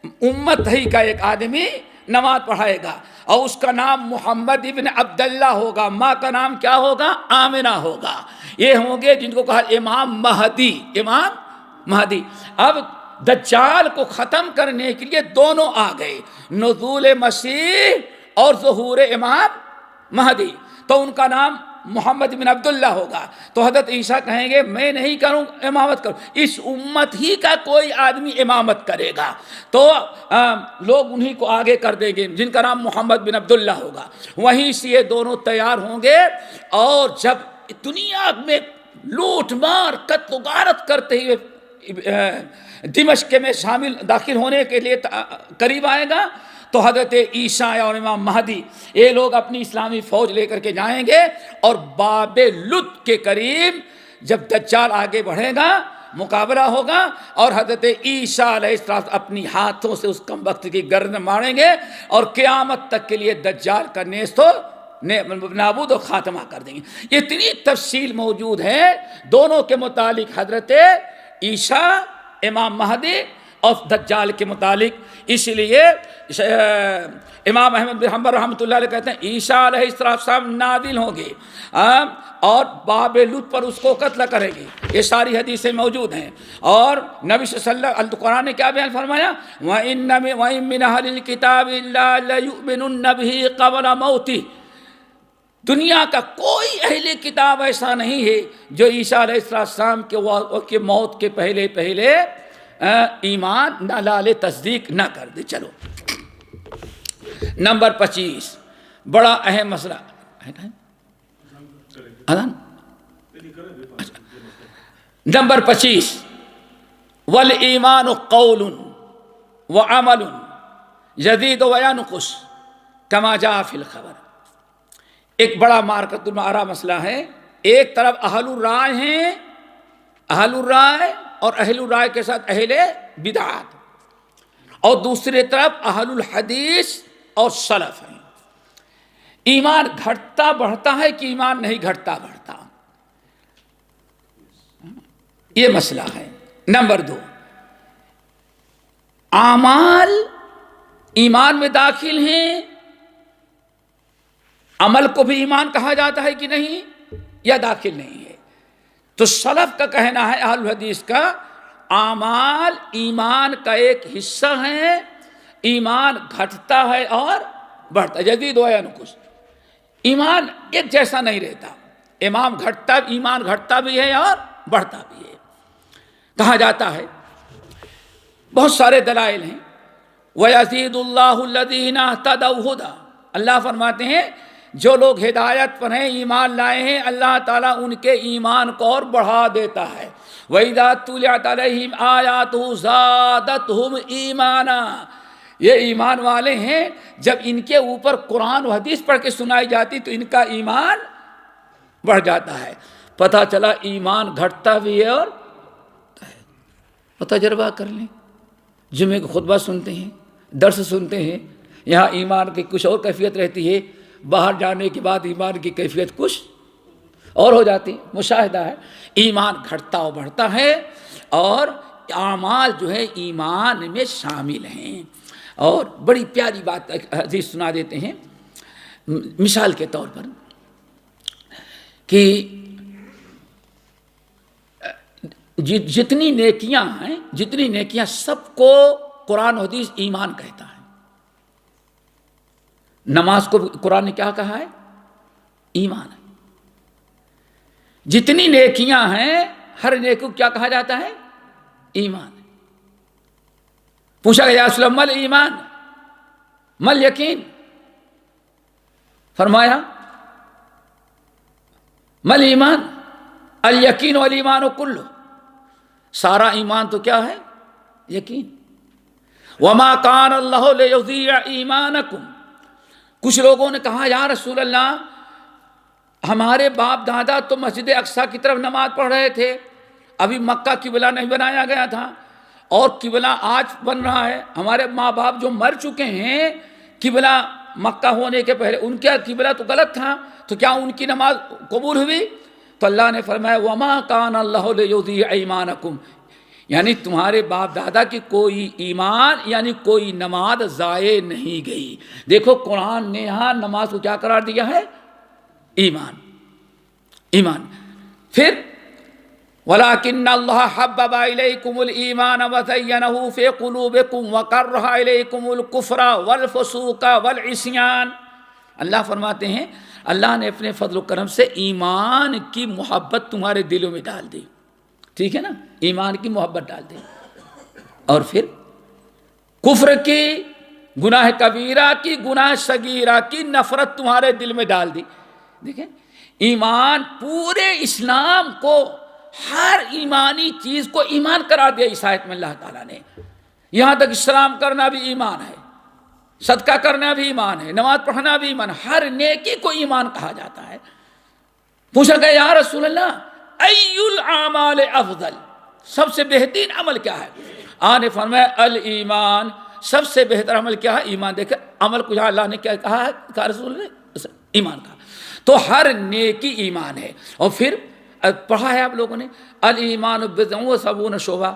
امت ہی کا ایک آدمی نماز پڑھائے گا اور اس کا نام محمد ابن عبداللہ ہوگا. ماں کا نام کیا ہوگا؟ آمنہ ہوگا. یہ ہوں گے جن کو کہا امام مہدی. اب دجال کو ختم کرنے کے لیے دونوں آ گئے، نزول مسیح اور ظہور امام مہدی. تو ان کا نام محمد بن عبداللہ ہوگا. تو حضرت عیسیٰ کہیں گے میں نہیں کروں، امامت کروں، اس امت ہی کا کوئی آدمی امامت کرے گا. تو لوگ انہی کو آگے کر دیں گے جن کا نام محمد بن عبداللہ ہوگا. وہیں سے یہ دونوں تیار ہوں گے، اور جب دنیا میں لوٹ مار قتل و غارت کرتے ہوئے دمشق میں داخل ہونے کے لیے قریب آئے گا تو حضرت عیسیٰ اور امام مہدی یہ لوگ اپنی اسلامی فوج لے کر کے جائیں گے، اور باب لد کے قریب جب دجال آگے بڑھے گا مقابلہ ہوگا، اور حضرت عیسیٰ علیہ السلام اپنی ہاتھوں سے اس کم وقت کی گردن ماریں گے، اور قیامت تک کے لیے دجال کا نیست و نابود و خاتمہ کر دیں گے. اتنی تفصیل موجود ہے دونوں کے متعلق، حضرت عیسیٰ، امام مہدی اور دجال کے متعلق. اس لیے امام احمد بن حنبل رحمۃ اللہ علیہ کہتے ہیں عیسیٰ علیہ السلام نازل ہوں گے اور باب لد پر اس کو قتل کرے گی. یہ ساری حدیثیں موجود ہیں. اور نبی صلی اللہ علیہ وسلم قرآن نے کیا بیان فرمایا؟ وَإِنَّ مِنْ أَهْلِ الْكِتَابِ إِلَّا لَيُؤْمِنُنَّ بِهِ قَبْلَ مَوْتِهِ. دنیا کا کوئی اہل کتاب ایسا نہیں ہے جو عیسیٰ علیہ السلام کے موت کے پہلے ایمان نہ لالے، تصدیق نہ کر دے۔ چلو نمبر 25، بڑا اہم مسئلہ نمبر 25، والایمان قول وعمل یزید وینقص کما جاء فی الخبر۔ ایک بڑا مارکۃ المعارہ مسئلہ ہے۔ ایک طرف اہل الرائے ہیں، اہل الرائے اور اہل الرائے کے ساتھ اہل بدعات، اور دوسری طرف اہل الحدیث اور سلف ہیں۔ ایمان گھٹتا بڑھتا ہے کہ ایمان نہیں گھٹتا بڑھتا، یہ مسئلہ ہے۔ نمبر 2، اعمال ایمان میں داخل ہیں، عمل کو بھی ایمان کہا جاتا ہے کہ نہیں، یا داخل نہیں ہے؟ تو سلف کا کہنا ہے، اہل الحدیث کا، اعمال ایمان کا ایک حصہ ہے، ایمان گھٹتا ہے اور بڑھتا ہے، یزید و ینقص۔ ایمان ایک جیسا نہیں رہتا، ایمان گھٹتا بھی ہے اور بڑھتا بھی ہے، کہا جاتا ہے۔ بہت سارے دلائل ہیں۔ وَيَزِيدُ اللَّهُ الَّذِينَ اهْتَدَوْا هُدًى، اللہ فرماتے ہیں جو لوگ ہدایت پر ہیں، ایمان لائے ہیں، اللہ تعالیٰ ان کے ایمان کو اور بڑھا دیتا ہے۔ وَإِذَا تُلِيَتْ عَلَيْهِمْ آيَاتُهُ زَادَتْهُمْ ایمانا، یہ ایمان والے ہیں، جب ان کے اوپر قرآن و حدیث پڑھ کے سنائی جاتی تو ان کا ایمان بڑھ جاتا ہے۔ پتہ چلا ایمان گھٹتا بھی ہے اور تجربہ کر لیں، جمعے کو خطبہ سنتے ہیں، درس سنتے ہیں، یہاں ایمان کی کچھ اور کیفیت رہتی ہے، باہر جانے کے بعد ایمان کی کیفیت کچھ اور ہو جاتی، مشاہدہ ہے۔ ایمان گھٹتا و بڑھتا ہے، اور اعمال جو ہے ایمان میں شامل ہیں۔ اور بڑی پیاری بات حدیث سنا دیتے ہیں مثال کے طور پر، کہ جتنی نیکیاں ہیں، جتنی نیکیاں، سب کو قرآن و حدیث ایمان کہتا ہے۔ نماز کو قرآن نے کیا کہا ہے؟ ایمان ہے۔ جتنی نیکیاں ہیں، ہر نیکی کو کیا کہا جاتا ہے؟ ایمان ہے۔ پوچھا گیا یا رسول اللہ مل ایمان، مل یقین؟ فرمایا مل ایمان، الیقین والیمان کلہ، سارا ایمان تو کیا ہے؟ یقین۔ وما کان اللہ لیضیع ایمانکم، کچھ لوگوں نے کہا یا رسول اللہ ہمارے باپ دادا تو مسجد اقصیٰ کی طرف نماز پڑھ رہے تھے، ابھی مکہ قبلہ نہیں بنایا گیا تھا، اور قبلہ آج بن رہا ہے، ہمارے ماں باپ جو مر چکے ہیں قبلہ مکہ ہونے کے پہلے ان کا قبلہ تو غلط تھا، تو کیا ان کی نماز قبول ہوئی؟ تو اللہ نے فرمایا وما کان اللہ لیضیع ایمانکم، یعنی تمہارے باپ دادا کی کوئی ایمان یعنی کوئی نماز ضائع نہیں گئی۔ دیکھو قرآن نے یہاں نماز کو کیا قرار دیا ہے؟ ایمان، ایمان۔ پھر وَلَٰكِنَّ اللَّهَ حَبَّبَ إِلَيْكُمُ الْإِيمَانَ وَزَيَّنَهُ فِي قُلُوبِكُمْ وَكَرَّهَ إِلَيْكُمُ الْكُفْرَ وَالْفُسُوقَ وَالْعِصْيَانَ، اللہ فرماتے ہیں اللہ نے اپنے فضل و کرم سے ایمان کی محبت تمہارے دلوں میں ڈال دی، ٹھیک ہے نا، ایمان کی محبت ڈال دی، اور پھر کفر کی، گناہ کبیرہ کی، گناہ صغیرہ کی نفرت تمہارے دل میں ڈال دی۔ دیکھیں ایمان پورے اسلام کو، ہر ایمانی چیز کو ایمان قرار دیا اس آیت میں اللہ تعالیٰ نے، یہاں تک اسلام کرنا بھی ایمان ہے، صدقہ کرنا بھی ایمان ہے، نماز پڑھنا بھی ایمان ہے، ہر نیکی کو ایمان کہا جاتا ہے۔ پوچھا گیا یا رسول اللہ ای الاعمال افضل، سب سے بہترین عمل کیا ہے؟ آپ نے فرمایا الایمان، سب سے بہتر عمل کیا ہے؟ ایمان۔ دیکھیں عمل کو اللہ نے کیا کہا ہے؟ کہا رسول نے ایمان کہا، تو ہر نیکی ایمان ہے۔ اور پھر پڑھا ہے آپ لوگوں نے الایمان بضع و سبعون شعبہ،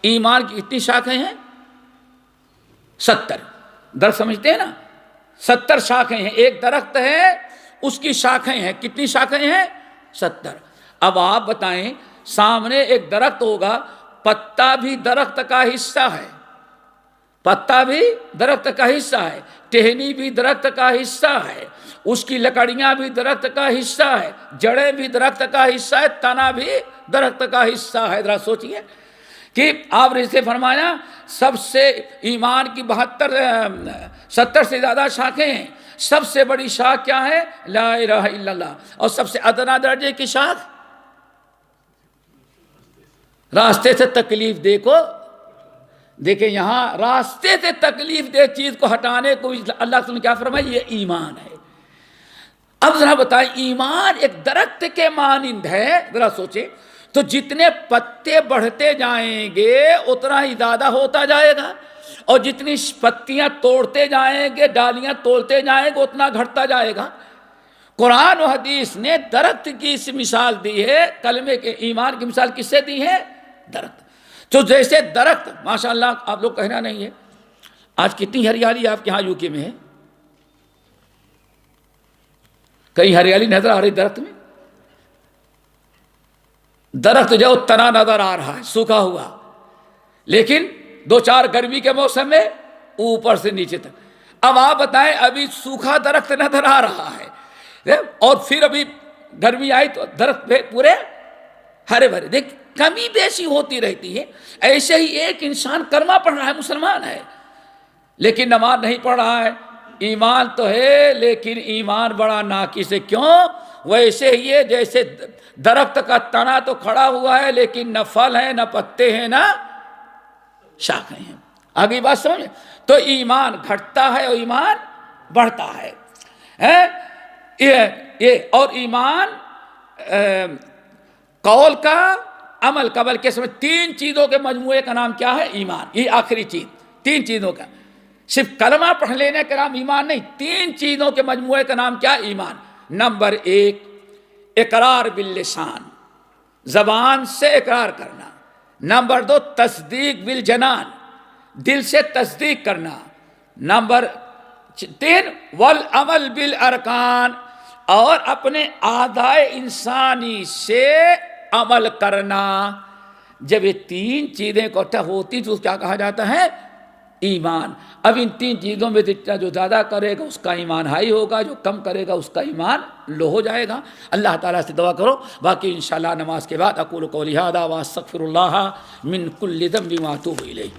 ایمان کی اتنی شاخیں ہیں 70، درد سمجھتے ہیں نا، 70 شاخیں ہیں، ایک درخت ہے اس کی شاخیں ہیں، کتنی شاخیں ہیں؟ 70۔ اب آپ بتائیں سامنے ایک درخت ہوگا، پتا بھی درخت کا حصہ ہے، پتا بھی درخت کا حصہ ہے، ٹہنی بھی درخت کا حصہ ہے، اس کی لکڑیاں بھی درخت کا حصہ ہے، جڑیں بھی درخت کا حصہ ہے، تنا بھی درخت کا حصہ ہے۔ ذرا سوچئے کہ آپ نے اسے فرمایا سب سے ایمان کی 70 سے زیادہ شاخیں ہیں، سب سے بڑی شاخ کیا ہے؟ لا الہ الا اللہ۔ اور سب سے ادنا درجے کی شاخ راستے سے تکلیف دے کو، دیکھیں یہاں راستے سے تکلیف دے چیز کو ہٹانے کو اللہ نے کیا فرمایا؟ یہ ایمان ہے۔ اب ذرا بتائیں، ایمان ایک درخت کے مانند ہے، ذرا سوچیں تو جتنے پتے بڑھتے جائیں گے اتنا ہی زیادہ ہوتا جائے گا، اور جتنی پتیاں توڑتے جائیں گے، ڈالیاں توڑتے جائیں گے، اتنا گھٹتا جائے گا۔ قرآن و حدیث نے درخت کی اس مثال دی ہے، کلمے کے ایمان کی مثال کس سے دی ہے؟ درخت۔ تو جیسے درخت، ماشاء اللہ آپ لوگ کہنا نہیں ہے، آج کتنی ہریالی آپ کے ہاں یو کے میں ہے؟ کئی ہریالی نظر آ رہی درخت میں؟ درخت جو تنا نظر آ رہا ہے سوکھا ہوا، لیکن 2-4 گرمی کے موسم میں اوپر سے نیچے تک۔ اب آپ بتائیں، ابھی سوکھا درخت نظر آ رہا ہے اور پھر ابھی گرمی آئی تو درخت پورے ہرے بھرے۔ دیکھ کمی بیشی ہوتی رہتی ہے۔ ایسے ہی ایک انسان کلمہ پڑھ رہا ہے، مسلمان ہے، لیکن نماز نہیں پڑھ رہا ہے، ایمان تو ہے لیکن ایمان بڑا ناقص ہے۔ کیوں؟ ویسے ہی ہے جیسے درخت کا تنا تو کھڑا ہوا ہے لیکن نہ پھل ہے، نہ پتے ہیں، نہ شاخیں ہیں۔ آگے بات سمجھ؟ تو ایمان گھٹتا ہے اور ایمان بڑھتا ہے۔ اور ایمان قول کا، عمل کا، بلکہ اس میں 3 چیزوں کے مجموعے کا نام کیا ہے؟ ایمان۔ یہ آخری چیز 3 چیزوں کا، صرف کلمہ پڑھ لینے کا نام ایمان نہیں، 3 چیزوں کے مجموعے کا نام کیا؟ ایمان۔ نمبر 1 اقرار باللسان، زبان سے اقرار کرنا۔ نمبر 2 تصدیق بالجنان، دل سے تصدیق کرنا۔ نمبر 3 والعمل بالارکان، اور اپنے اعضائے انسانی سے عمل کرنا۔ جب یہ 3 چیزیں اکٹھا ہوتی تو کیا کہا جاتا ہے؟ ایمان۔ اب ان 3 چیزوں میں جتنا جو زیادہ کرے گا اس کا ایمان ہائی ہوگا، جو کم کرے گا اس کا ایمان لو ہو جائے گا۔ اللہ تعالیٰ سے دعا کرو۔ باقی انشاءاللہ نماز کے بعد اقول قولی ھذا واستغفر اللہ من کل ذنب واتوب الیہ۔